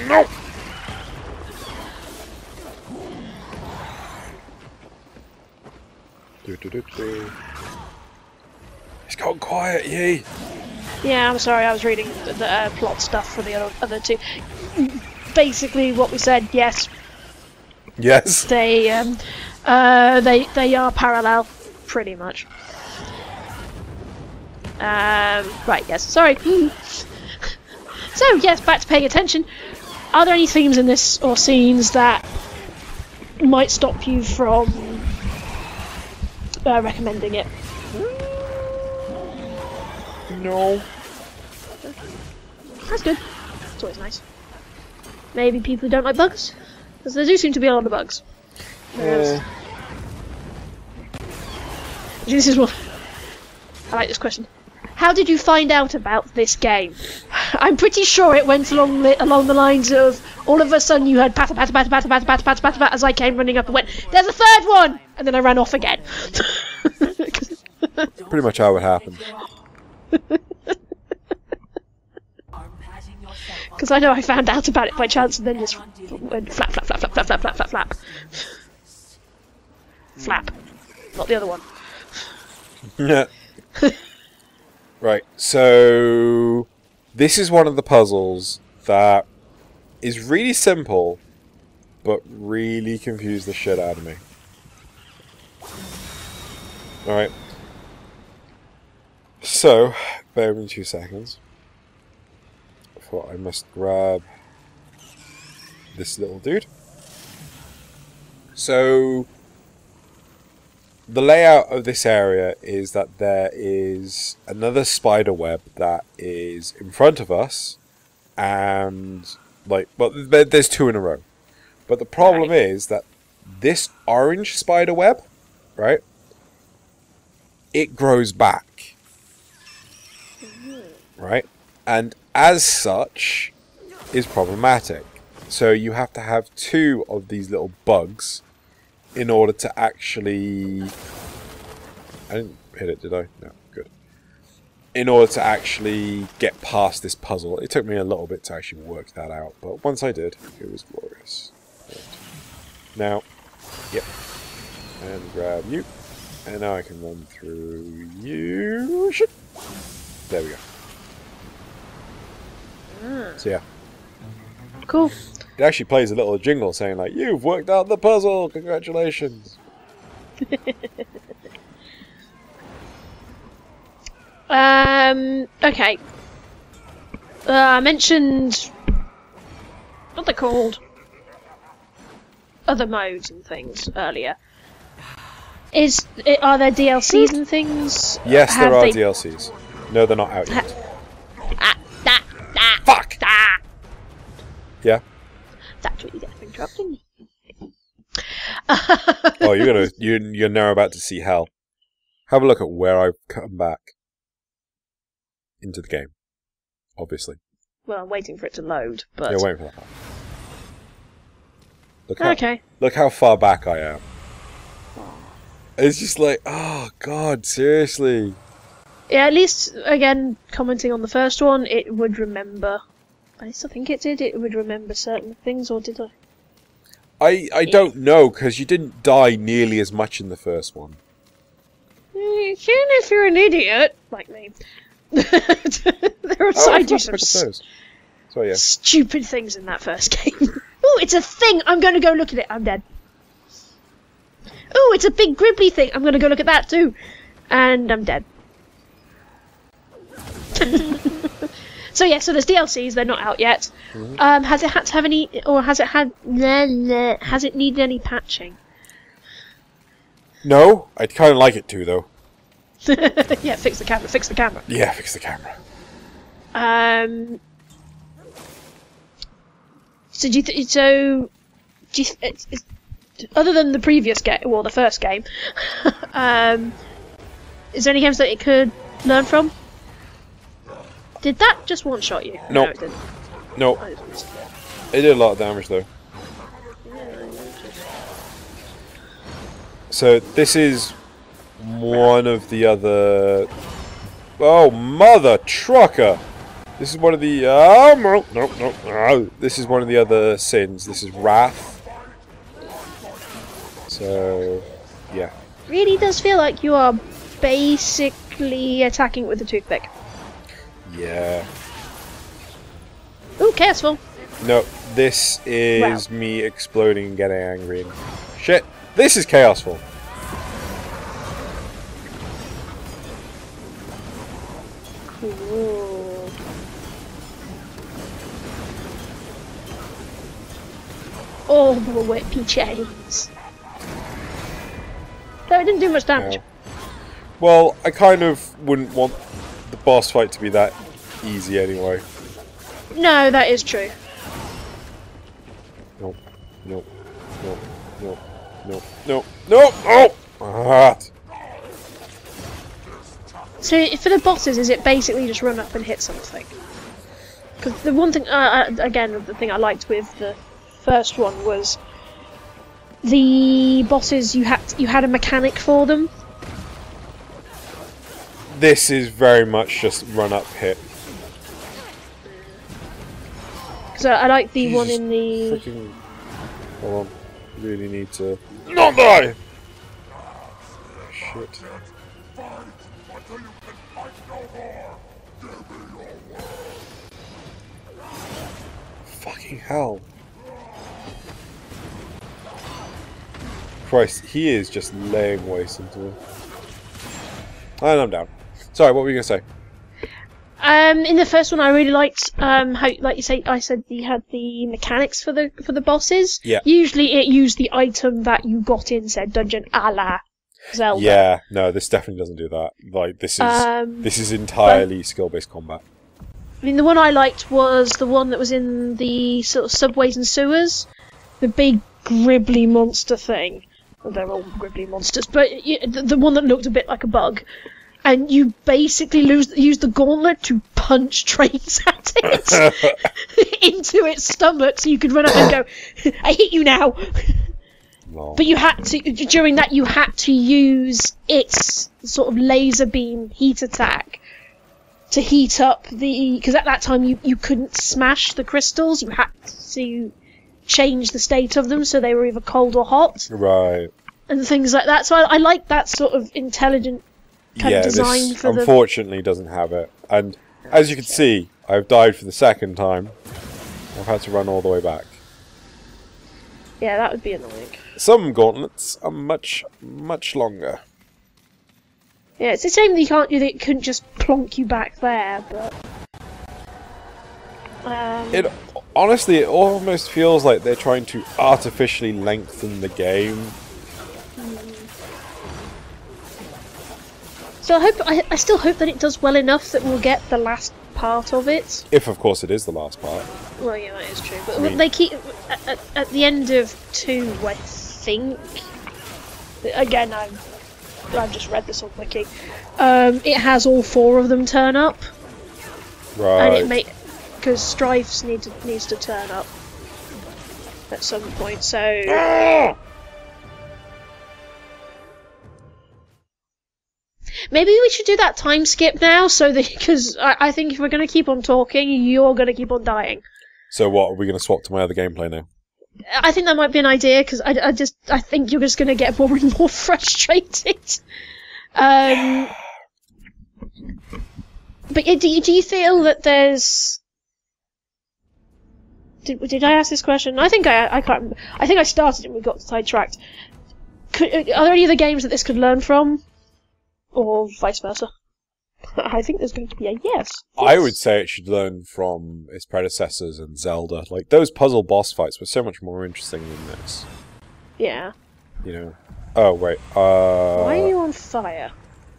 A: No! It's gone quiet, yay!
B: Yeah, I'm sorry, I was reading the plot stuff for the other 2. Basically, what we said, yes.
A: Yes.
B: They are parallel, pretty much. Right, yes, sorry. So, yes, back to paying attention. Are there any themes in this, or scenes, that might stop you from recommending it?
A: No.
B: That's good. It's always nice. Maybe people who don't like bugs? Because there do seem to be a lot of bugs. This is what... I like this question. How did you find out about this game? I'm pretty sure it went along the lines of, all of a sudden you heard patter, patter, patter, patter, patter, patter, patter, patter, patter, as I came running up and went, there's a third one! And then I ran off again.
A: Pretty much how it happened.
B: Because I know I found out about it by chance and then just went flap, flap, flap, flap, flap, flap, flap, flap, flap. Flap. not the other one.
A: Yeah. Right, so this is one of the puzzles that is really simple, but really confused the shit out of me. Alright. So, bear with me 2 seconds. Before I must grab this little dude. So, the layout of this area is that there is another spider web that is in front of us, and there's 2 in a row. But the problem is that this orange spider web, right, it grows back, right, and as such is problematic. So you have to have 2 of these little bugs in order to actually... I didn't hit it, did I? No, good. In order to actually get past this puzzle. It took me a little bit to actually work that out, but once I did, it was glorious. Right. Now, yep. And grab you. And now I can run through you. Shit. There we go. So yeah.
B: Cool.
A: It actually plays a little jingle saying like, "You've worked out the puzzle, congratulations."
B: Okay. I mentioned what they're called, other modes and things earlier. Are there DLCs and things?
A: Yes, there are DLCs. No, they're not out yet. Fuck! Yeah?
B: That's what you get for interrupting me.
A: Oh, you're now about to see hell. Have a look at where I've come back into the game. Obviously.
B: Well, I'm waiting for it to load, but...
A: You're waiting for that. Look how far back I am. It's just like, oh god, seriously.
B: Yeah, at least, again, commenting on the first one, it would remember. I still think it did. It would remember certain things, or did I?
A: I don't know, because you didn't die nearly as much in the first one.
B: You can if you're an idiot, like me. I do some stupid things in that first game. Ooh, it's a thing! I'm going to go look at it. I'm dead. Ooh, it's a big gribbly thing. I'm going to go look at that too. And I'm dead. So yeah, so there's DLCs, they're not out yet. Mm-hmm. Has it had to have any, or has it had, has it needed any patching?
A: No, I'd kind of like it to though.
B: Yeah, fix the camera, fix the camera.
A: Yeah, fix the camera.
B: So do you other than the previous game, well, the first game, is there any games that it could learn from? Did that just one-shot you?
A: Nope.
B: No, it didn't.
A: Nope. It did a lot of damage though. So this is one of the other... Oh, mother trucker! This is one of the... no. This is one of the other sins. This is wrath. So, yeah.
B: Really does feel like you are basically attacking with a toothpick.
A: Yeah.
B: Ooh, careful.
A: No, this is me exploding and getting angry. And shit, this is chaosful.
B: Cool. Oh, the whippy chains. Though it didn't do much damage.
A: No. Well, I kind of wouldn't want the boss fight to be that easy anyway.
B: No, that is true.
A: Nope. Nope. Nope. Nope. Nope. Nope. Nope. Oh! Ah.
B: So for the bosses, is it basically just run up and hit something? Because the one thing, again, the thing I liked with the first one was the bosses. You had a mechanic for them.
A: This is very much just run up hit.
B: So I like the one in the...
A: Freaking... Hold on. Really need to... Not die! shit. Fucking hell. Christ, he is just laying waste into it. And I'm down. Sorry, what were you going to say?
B: In the first one, I really liked how, like you say, I said you had the mechanics for the bosses.
A: Yeah.
B: Usually, it used the item that you got in said dungeon, a la Zelda.
A: Yeah, no, this definitely doesn't do that. Like, this is entirely skill-based combat.
B: I mean, the one I liked was the one that was in the sort of subways and sewers, the big gribbly monster thing. Well, they're all gribbly monsters, but the one that looked a bit like a bug. And you basically use the gauntlet to punch trains at it into its stomach, so you could run up and go, "I hit you now."
A: No.
B: But you had to during that you had to use its sort of laser beam heat attack to heat up because at that time you couldn't smash the crystals. You had to change the state of them so they were either cold or hot.
A: Right.
B: And things like that. So I like that sort of intelligent kind of design
A: this
B: for
A: unfortunately doesn't have it. And as you can see, I've died for the second time. I've had to run all the way back.
B: Yeah, that would be annoying.
A: Some gauntlets are much, much longer.
B: Yeah, it's a shame that it couldn't just plonk you back there, but...
A: It honestly, it almost feels like they're trying to artificially lengthen the game.
B: So I still hope that it does well enough that we'll get the last part of it.
A: If, of course, it is the last part.
B: Well, yeah, that is true. But
A: I mean,
B: they keep at the end of 2, I think. Again, I've just read this on Wiki. It has all 4 of them turn up.
A: Right.
B: And because Strifes needs to turn up at some point. So. Maybe we should do that time skip now, because I think if we're going to keep on talking, you're going to keep on dying.
A: So what, are we going to swap to my other gameplay now?
B: I think that might be an idea, because I think you're just going to get more and more frustrated. But yeah, do you feel that there's... Did I ask this question? I think I can't remember. I think I started and we got sidetracked. Are there any other games that this could learn from? Or vice versa? I think there's going to be a yes.
A: I would say it should learn from its predecessors and Zelda. Like, those puzzle boss fights were so much more interesting than this.
B: Yeah.
A: You know? Oh, wait.
B: Why are you on fire?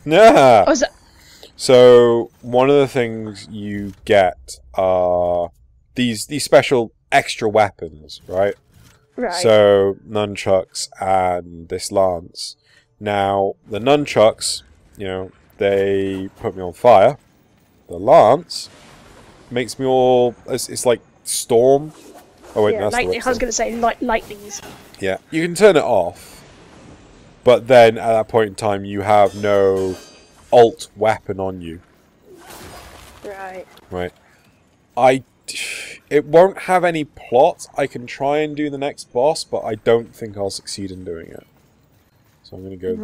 A: Yeah.
B: Oh, is that...
A: So, one of the things you get are these special extra weapons, right?
B: Right.
A: So, nunchucks and this lance. Now, the nunchucks, you know, they put me on fire. The lance makes me all... It's like storm. Oh wait,
B: yeah,
A: that's
B: lightning.
A: the
B: I was going to say lightnings.
A: Yeah, you can turn it off. But then, at that point in time, you have no alt weapon on you.
B: Right.
A: Right. It won't have any plot. I can try and do the next boss, but I don't think I'll succeed in doing it. So I'm going to go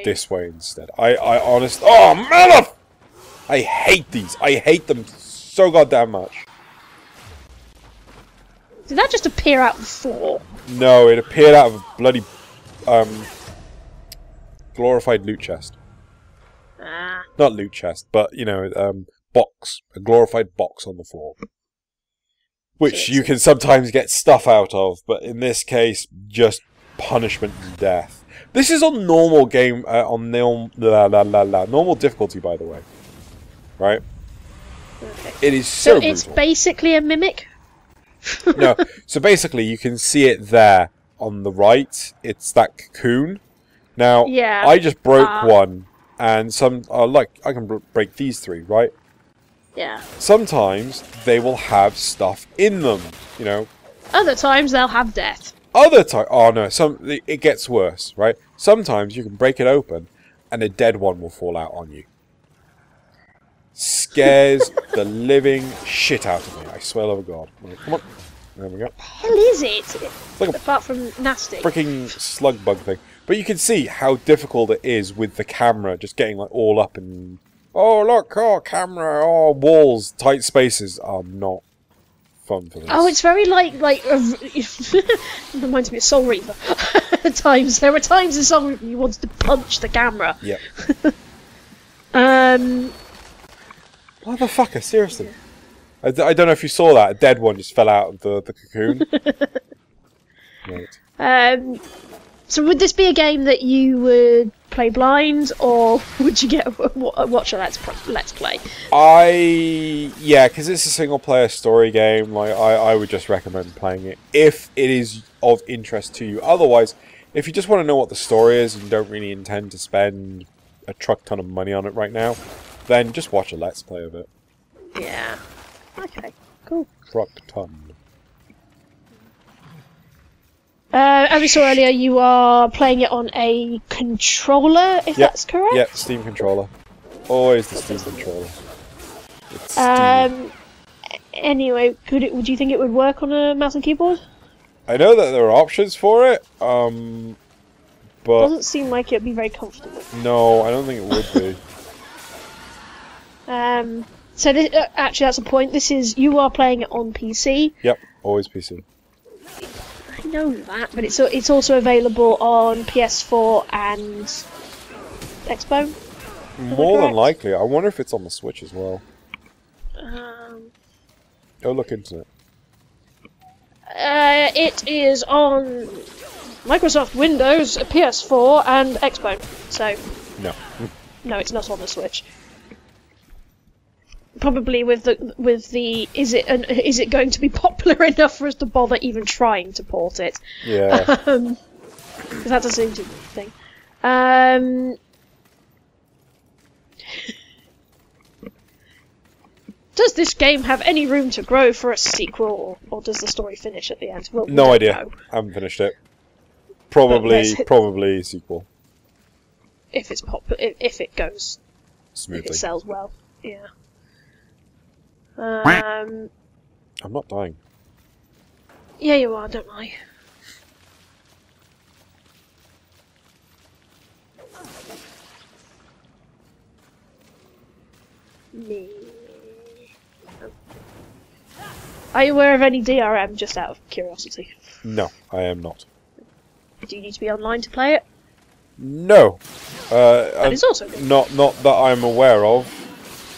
A: this way instead. Oh, man! I hate these. I hate them so goddamn much.
B: Did that just appear out of the floor?
A: No, it appeared out of a bloody glorified loot chest.
B: Ah.
A: Not loot chest, but, you know, box. A glorified box on the floor. Which you can sometimes get stuff out of, but in this case, just punishment and death. This is on normal game, on normal difficulty, by the way. Right?
B: Okay.
A: It is so
B: it's
A: brutal.
B: basically a mimic?
A: No, so basically you can see it there on the right. It's that cocoon. Now,
B: Yeah.
A: I just broke one, and I can break these 3, right?
B: Yeah.
A: Sometimes they will have stuff in them, you know.
B: Other times they'll have death.
A: Other times, oh no, it gets worse, right? Sometimes you can break it open, and a dead one will fall out on you. Scares the living shit out of me. I swear to God. Right, come on. There we go.
B: The hell is it?
A: It's like a
B: Apart from nasty.
A: freaking slug bug thing. But you can see how difficult it is with the camera just getting like all up and... Oh, look! Oh, camera! Oh, walls! Tight spaces are not fun for this.
B: Oh, it's very like it reminds me of Soul Reaver. At times, there were times in Soul Reaver you wanted to punch the camera.
A: Yep.
B: Um...
A: Motherfucker, seriously. I don't know if you saw that. A dead one just fell out of the cocoon. Right.
B: So would this be a game that you would play blind, or would you watch a let's play?
A: Yeah, because it's a single player story game. Like I would just recommend playing it if it is of interest to you. Otherwise, if you just want to know what the story is and don't really intend to spend a truck ton of money on it right now, then just watch a let's play of it.
B: Yeah. Okay. Cool.
A: Truck ton.
B: As we saw earlier, you are playing it on a controller, if that's correct?
A: Yeah, Steam controller. Always the Steam controller. It's Steam.
B: Anyway, would you think it would work on a mouse and keyboard?
A: I know that there are options for it, but...
B: Doesn't seem like it'd be very comfortable.
A: No, I don't think it would be.
B: So this, actually that's a point. You are playing it on PC.
A: Yep, always PC.
B: I know that, but it's also available on PS4 and Xbox.
A: More than likely. I wonder if it's on the Switch as well. Go look into it.
B: It is on Microsoft Windows, PS4, and Xbox. So
A: no,
B: no, it's not on the Switch. Probably with the is it going to be popular enough for us to bother even trying to port it?
A: Yeah.
B: Because that does seem to be the thing. Does this game have any room to grow for a sequel, or does the story finish at the end? Well,
A: no idea. I haven't finished it. Probably sequel.
B: If it's if it goes
A: smoothly,
B: if it sells well, yeah.
A: I'm not dying.
B: Yeah, you are, don't lie. Me. Are you aware of any DRM, just out of curiosity?
A: No, I am not.
B: Do you need to be online to play it?
A: No.
B: That is also good.
A: Not that I'm aware of,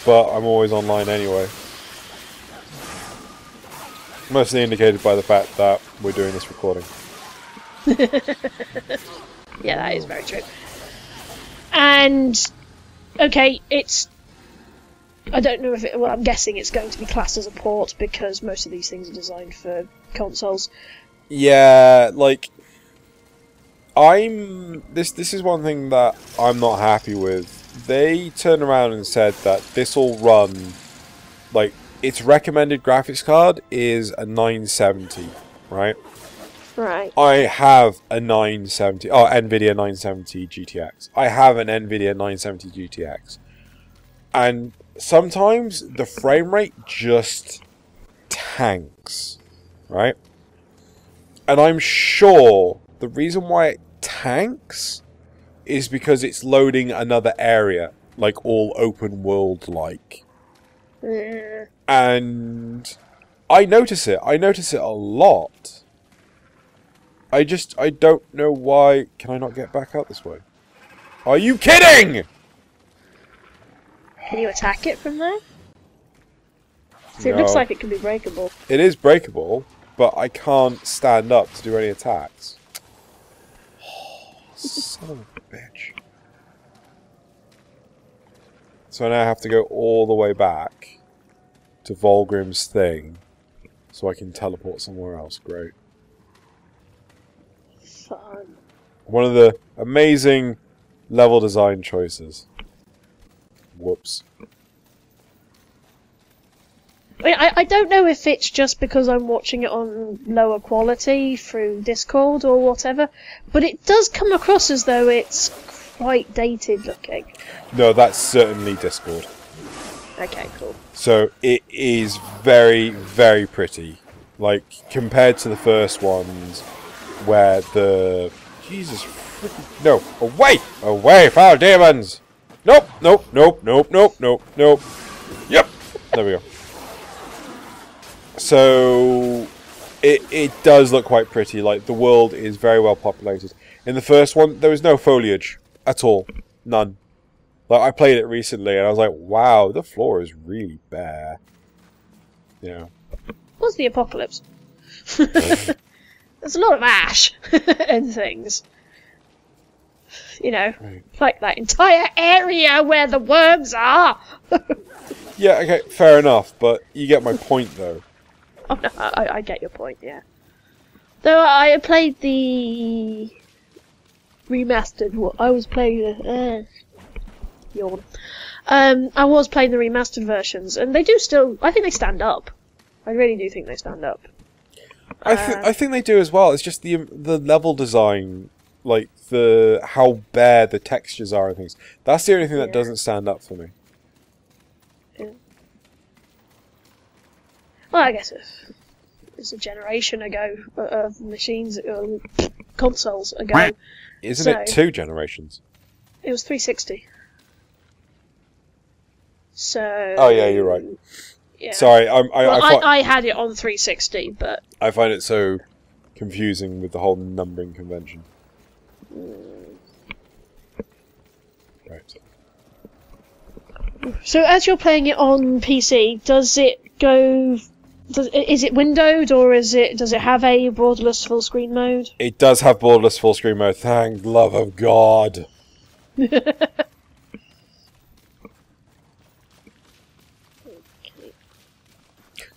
A: but I'm always online anyway. Mostly indicated by the fact that we're doing this recording.
B: Yeah, that is very true. And, okay, I don't know if it... Well, I'm guessing it's going to be classed as a port because most of these things are designed for consoles.
A: Yeah, like... This is one thing that I'm not happy with. They turned around and said that this will run... Like, its recommended graphics card is a 970, right?
B: Right.
A: I have a 970... Oh, NVIDIA 970 GTX. I have an NVIDIA 970 GTX. And sometimes the frame rate just tanks, right? And I'm sure the reason why it tanks is because it's loading another area, like all open world like. And I notice it a lot. I don't know why. Can I not get back out this way? Are you kidding?
B: Can you attack it from there? See,
A: No.
B: it looks like it can be breakable.
A: It is breakable, but I can't stand up to do any attacks. Son of a bitch. So now I have to go all the way back to Vulgrim's thing so I can teleport somewhere else. Great.
B: Fun.
A: One of the amazing level design choices. Whoops.
B: I don't know if it's just because I'm watching it on lower quality through Discord or whatever, but it does come across as though it's quite dated looking.
A: No, that's certainly Discord.
B: Okay, cool.
A: So it is very, very pretty. Like, compared to the first ones, where the... Jesus freaking... No! Away! Away, foul demons! Nope! Nope! Nope! Nope! Nope! Nope! Nope! Yep! There we go. So... It does look quite pretty. Like, the world is very well populated. In the first one, there was no foliage. At all. None. Like, I played it recently, and I was like, wow, the floor is really bare. You know.
B: What's the apocalypse? There's a lot of ash and things. You know,
A: right.
B: Like that entire area where the worms are.
A: Yeah, okay, fair enough, but you get my point, though.
B: Oh, no, I get your point, yeah. Though I played the remastered. I was playing yawn. I was playing the remastered versions, and they do still. I think they stand up. I really do think they stand up.
A: I think they do as well. It's just the level design, like how bare the textures are and things. That's the only thing that doesn't stand up for me.
B: Yeah. Well, I guess it's a generation ago of machines, consoles ago.
A: Isn't it 2 generations?
B: It was 360. So.
A: Oh yeah, you're right.
B: Yeah.
A: Sorry,
B: I had it on 360, but
A: I find it so confusing with the whole numbering convention. Right.
B: So as you're playing it on PC, does it go? Is it windowed, or does it have a borderless full screen mode?
A: It does have borderless full screen mode. Thank love of God.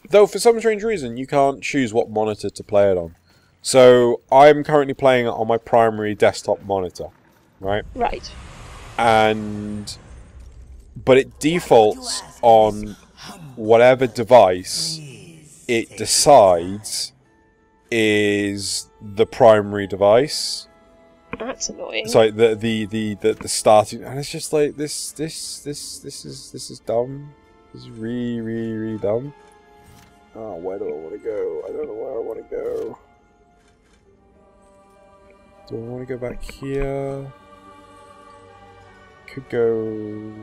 A: Though for some strange reason you can't choose what monitor to play it on. So I'm currently playing it on my primary desktop monitor, right?
B: Right.
A: But it defaults on whatever device it decides is the primary device.
B: That's annoying.
A: It's like the starting, and it's just like this is dumb. This is really dumb. Oh, where do I want to go? I don't know where I want to go. Do I want to go back here? Could go...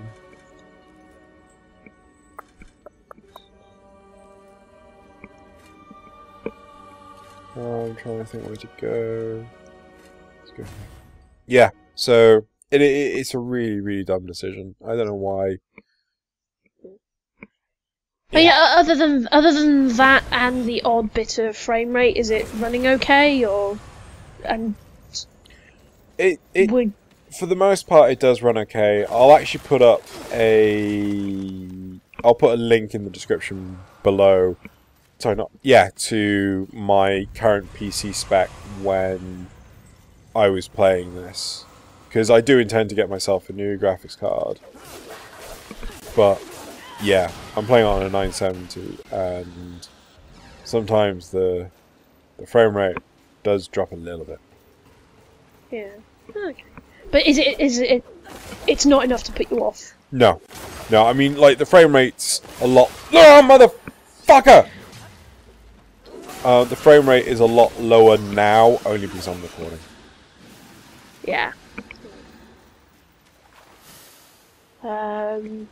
A: Oh, I'm trying to think where to go. Let's go here. Yeah, so it's a really dumb decision. I don't know why.
B: But yeah, other than that and the odd bit of frame rate, is it running okay, or
A: for the most part it does run okay. I'll actually put up I'll put a link in the description below. Sorry, to my current PC spec when I was playing this, because I do intend to get myself a new graphics card. But yeah, I'm playing on a 970, and sometimes the frame rate does drop a little bit.
B: Yeah. Okay. But is it? It's not enough to put you off.
A: No. I mean, like, the frame rate's a lot. Oh, motherfucker! The frame rate is a lot lower now, only because I'm recording.
B: Yeah. I'm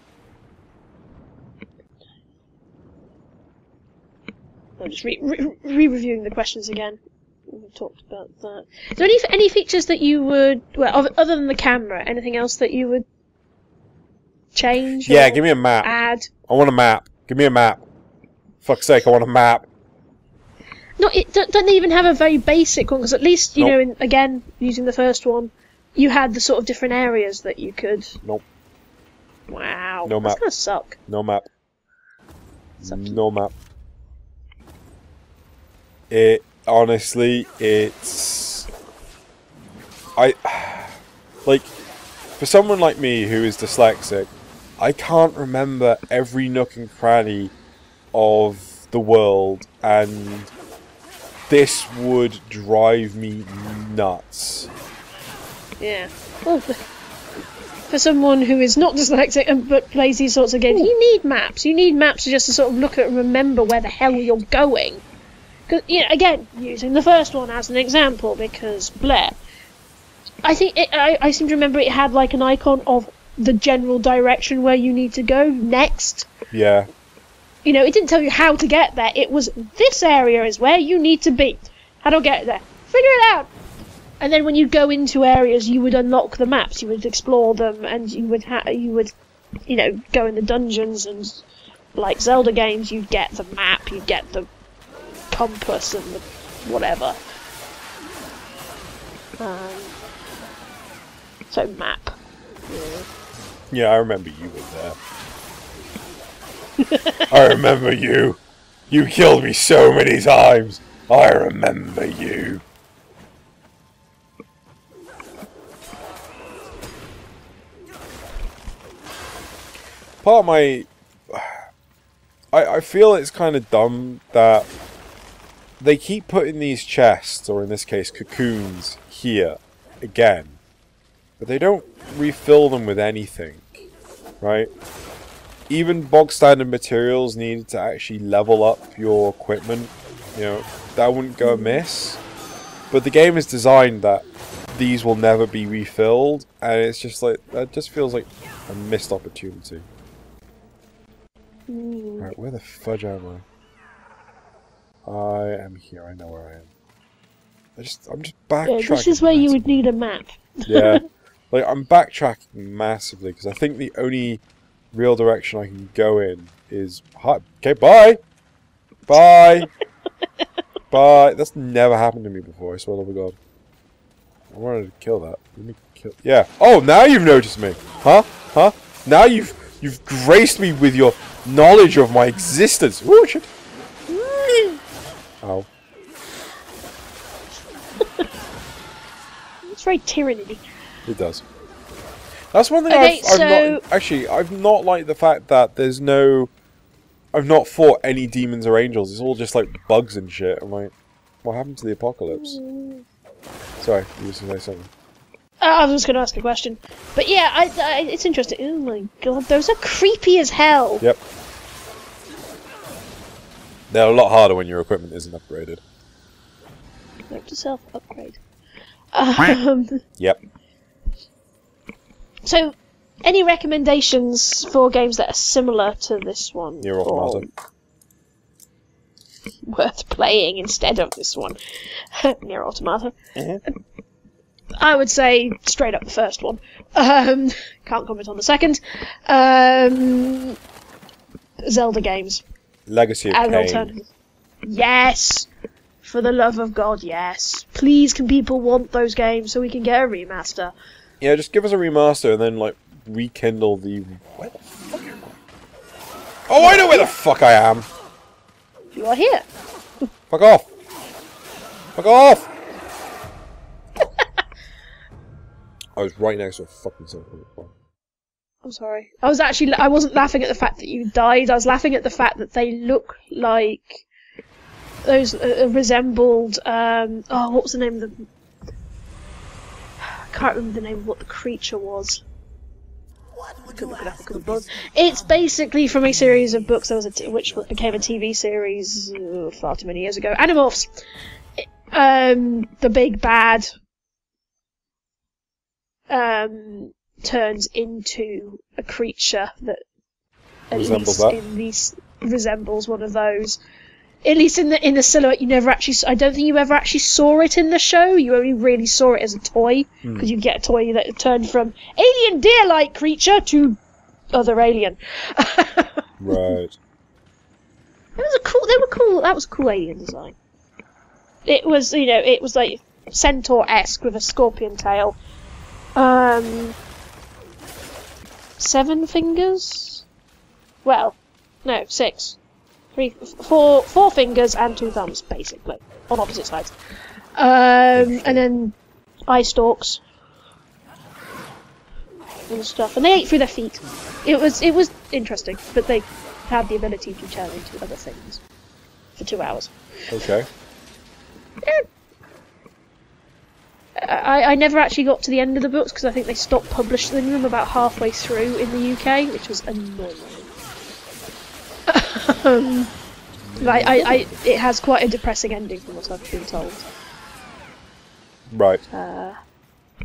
B: just re-reviewing the questions again. We've talked about that. Is there any features that you would, well, other than the camera, anything else that you would change?
A: Yeah, give me a map.
B: Add.
A: I want a map. Give me a map. Fuck's sake, I want a map.
B: No, it doesn't even have a very basic one, because at least, you know, again, using the first one, you had the sort of different areas that you could...
A: Nope.
B: Wow.
A: No map.
B: That's gonna suck.
A: No map.
B: Sucky.
A: No map. It... Honestly, it's... Like, for someone like me who is dyslexic, I can't remember every nook and cranny of the world, and this would drive me nuts.
B: Yeah. Well, for someone who is not dyslexic but plays these sorts of games, you need maps. You need maps just to sort of look at and remember where the hell you're going. 'Cause, you know, again, using the first one as an example, because Blair, I think I seem to remember it had like an icon of the general direction where you need to go next.
A: Yeah.
B: You know, it didn't tell you how to get there. It was, this area is where you need to be. How do I get there? Figure it out! And then when you go into areas, you would unlock the maps, you would explore them, and you would, you know, go in the dungeons, and like Zelda games, you'd get the map, you'd get the compass, and the whatever. So, map.
A: Yeah, I remember you were there. I remember you. You killed me so many times. I remember you. Part of my... I feel it's kind of dumb that they keep putting these chests, or in this case cocoons, here again. But they don't refill them with anything, right? Even bog standard materials needed to actually level up your equipment. You know, that wouldn't go amiss. But the game is designed that these will never be refilled, and it's just like, that just feels like a missed opportunity. Right, where the fudge am I? I am here, I know where I am. I'm just backtracking.
B: Yeah, this is where you would need a map.
A: Yeah. Like, I'm backtracking massively, because I think the only real direction I can go in is... Okay, bye! Bye! Bye! That's never happened to me before, I swear to God. I wanted to kill that. Let me kill... Yeah. Oh, now you've noticed me! Huh? Huh? Now you've graced me with your knowledge of my existence! Ooh, shit! Ow.
B: It's very tyranny.
A: It does. That's one thing
B: Okay,
A: I've not liked the fact that there's no... I've not fought any demons or angels. It's all just like bugs and shit. I'm like, what happened to the apocalypse? Sorry, you were going to say something.
B: I was just going to ask a question. But yeah, it's interesting. Oh my god, those are creepy as hell.
A: Yep. They're a lot harder when your equipment isn't upgraded.
B: Note to self, upgrade.
A: Yep.
B: So, any recommendations for games that are similar to this one?
A: Nier Automata.
B: Worth playing instead of this one. Nier Automata. I would say straight up the first one. Can't comment on the second. Zelda games.
A: Legacy of
B: As
A: Kain.
B: alternatives. Yes! For the love of God, yes. Please, can people want those games so we can get a remaster?
A: Yeah, just give us a remaster and then, like, rekindle the... Where the fuck am I? Oh, I know where the fuck I am!
B: You are here.
A: Fuck off! Fuck off! I was right next to a fucking something.
B: I'm sorry. I wasn't laughing at the fact that you died, I was laughing at the fact that they look like... Those resembled, oh, what was the name of the... I can't remember the name of what the creature was. It's basically from a series of books which became a TV series far too many years ago. Animorphs! The big bad turns into a creature that resembles one of those. At least in the silhouette, you never actually. I don't think you ever actually saw it in the show. You only really saw it as a toy, because you get a toy that turned from alien deer-like creature to other alien.
A: Right.
B: They were cool. That was a cool alien design. It was, it was like centaur-esque with a scorpion tail. 7 fingers? Well, no, 6. 4 fingers and 2 thumbs, basically, on opposite sides. And then eye stalks and stuff, and they ate through their feet. It was interesting, but they had the ability to turn into other things for 2 hours.
A: Okay.
B: I never actually got to the end of the books because I think they stopped publishing them about halfway through in the UK, which was annoying. It has quite a depressing ending from what I've been told.
A: Right.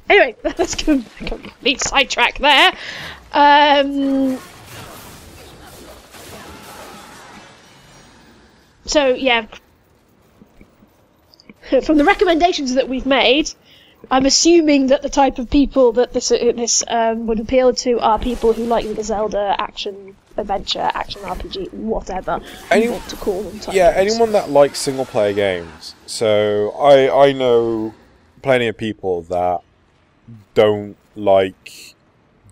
B: Anyway, let's go complete sidetrack there. So yeah, from the recommendations that we've made, I'm assuming that the type of people that this would appeal to are people who like the Zelda action adventure, action RPG, whatever you want to call them.
A: Yeah, anyone that likes single player games. So I know plenty of people that don't like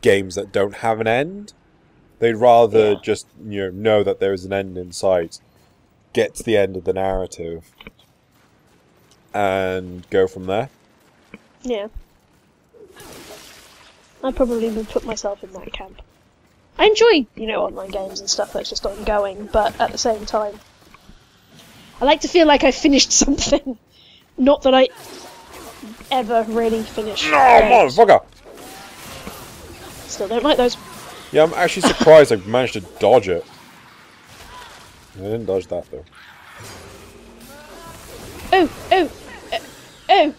A: games that don't have an end. They'd rather just know that there is an end in sight, get to the end of the narrative, and go from there.
B: Yeah. I probably would put myself in that camp. I enjoy, online games and stuff that's just ongoing, but at the same time, I like to feel like I finished something. Not that I ever really finished.
A: No, motherfucker!
B: Still don't like those.
A: Yeah, I'm actually surprised I managed to dodge it. I didn't dodge that though.
B: Oh!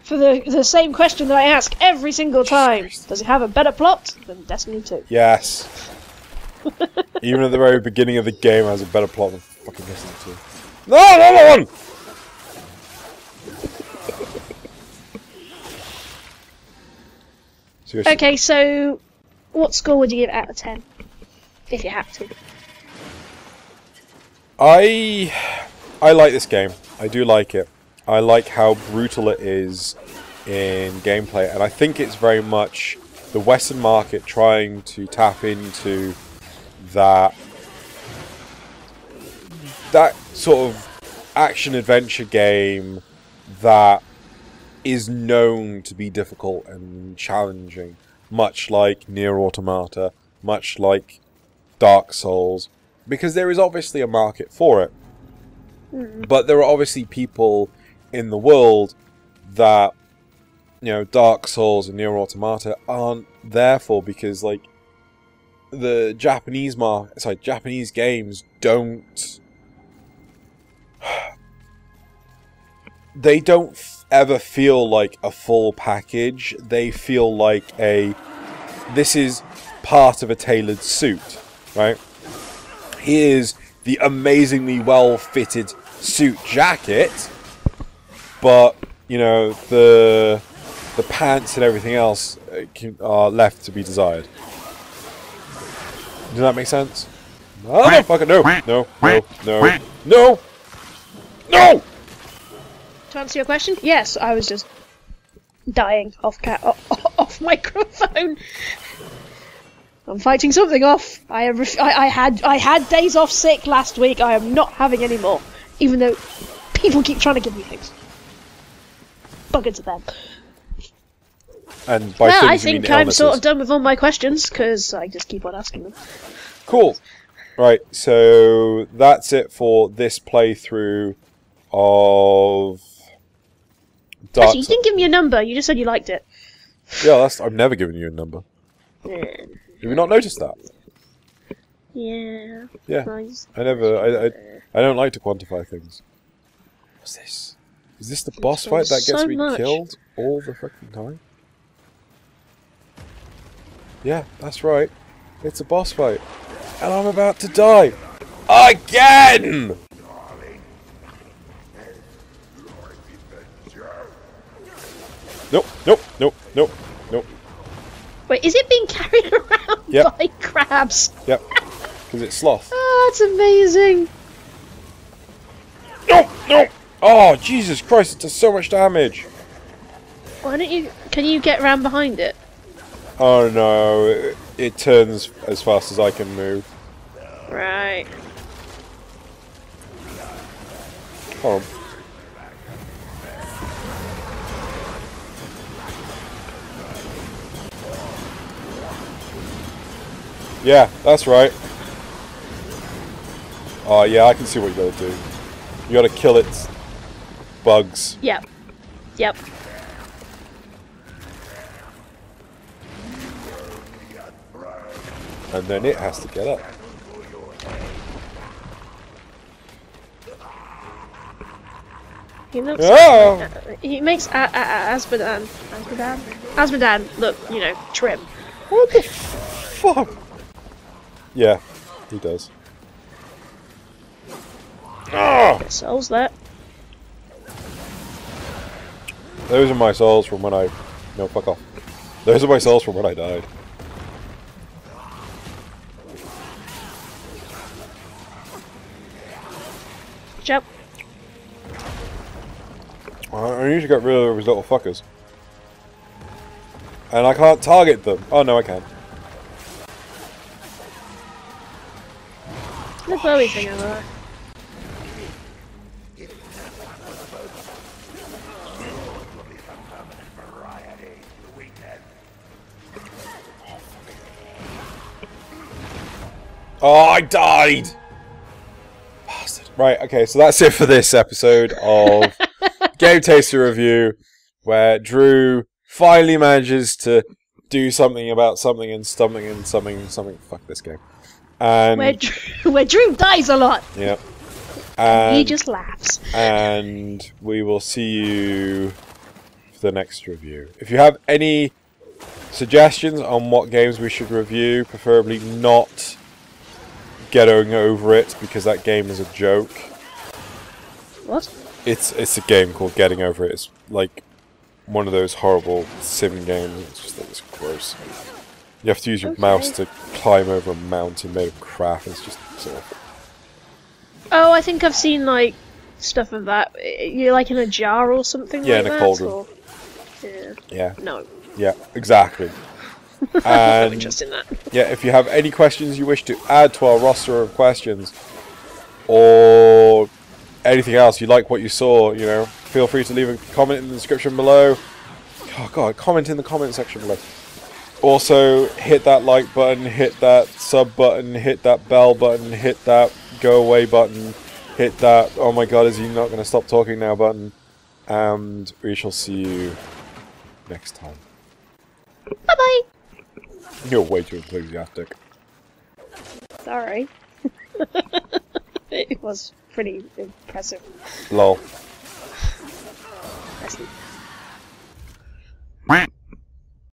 B: For the same question that I ask every single time. Does it have a better plot than Destiny 2?
A: Yes. Even at the very beginning of the game, it has a better plot than fucking Destiny 2. No, another one! Seriously.
B: Okay, so what score would you give out of 10? If you have to.
A: I like this game. I do like it. I like how brutal it is in gameplay, and I think it's very much the Western market trying to tap into that sort of action-adventure game that is known to be difficult and challenging, much like Nier Automata, much like Dark Souls, because there is obviously a market for it. But there are obviously people in the world that, Dark Souls and Nier Automata aren't there for, because, like, the Japanese games don't... They don't ever feel like a full package. They feel like this is part of a tailored suit, right? Here's the amazingly well-fitted suit jacket, but the pants and everything else are left to be desired. Does that make sense? Motherfucker, no!
B: To answer your question, yes, I was just dying off microphone. I'm fighting something off. I had days off sick last week. I am not having any more, even though people keep trying to give me things. Bugger to them.
A: And by things
B: I
A: you
B: think
A: mean
B: I'm
A: illnesses.
B: sort of done with all my questions because I just keep on asking them.
A: Cool. Right, so that's it for this playthrough of Dark
B: Actually, you didn't give me a number. You just said you liked it.
A: Yeah, I've never given you a number. Have you not noticed that?
B: Yeah.
A: Yeah.
B: Nice.
A: I don't like to quantify things. What's this? Is this the boss fight that gets me killed all the freaking time? Yeah, that's right. It's a boss fight. And I'm about to die. Again! Nope.
B: Wait, is it being carried around by crabs?
A: Yep. Because it's sloth.
B: Oh, that's amazing.
A: No! Oh, Jesus Christ, it does so much damage.
B: Why don't you... Can you get round behind it?
A: Oh no, it turns as fast as I can move.
B: Right.
A: Hold on. Yeah, that's right. Oh yeah, I can see what you gotta do. You gotta kill its bugs.
B: Yep.
A: And then it has to get up.
B: He looks.
A: Oh!
B: He makes Asmodan look, you know, trim.
A: What the fuck? Yeah, he does. Ah!
B: Souls that.
A: Those are my souls from when I... No, fuck off. Those are my souls from when I died.
B: Jump.
A: I need to get rid of those little fuckers. And I can't target them. Oh no, I can.
B: The glowy thing over there.
A: Oh, I died! Bastard. Right, okay, so that's it for this episode of Game Taster Review, where Drew finally manages to do something about something and something. Fuck this game. And
B: where Drew dies a lot.
A: Yep.
B: And he just laughs.
A: And we will see you for the next review. If you have any suggestions on what games we should review, preferably not Getting Over It, because that game is a joke.
B: What?
A: It's a game called Getting Over It. It's like one of those horrible sim games. It's just like, it's gross. You have to use your mouse to climb over a mountain made of crap. It's just awful.
B: Oh, I think I've seen like stuff of that. You're like in a jar or something.
A: Yeah,
B: like
A: in a
B: that,
A: cauldron.
B: or... Yeah.
A: Yeah.
B: No.
A: Yeah, exactly. And
B: No interest in that.
A: yeah, if you have any questions you wish to add to our roster of questions, or anything else you like what you saw, you know, feel free to leave a comment in the description below. Oh god, comment in the comment section below. Also, hit that like button, hit that sub button, hit that bell button, hit that go away button, hit that oh my god, is he not going to stop talking now button. And we shall see you next time.
B: Bye bye.
A: You're way too enthusiastic.
B: Sorry. It was pretty impressive.
A: Lol.
B: Impressive.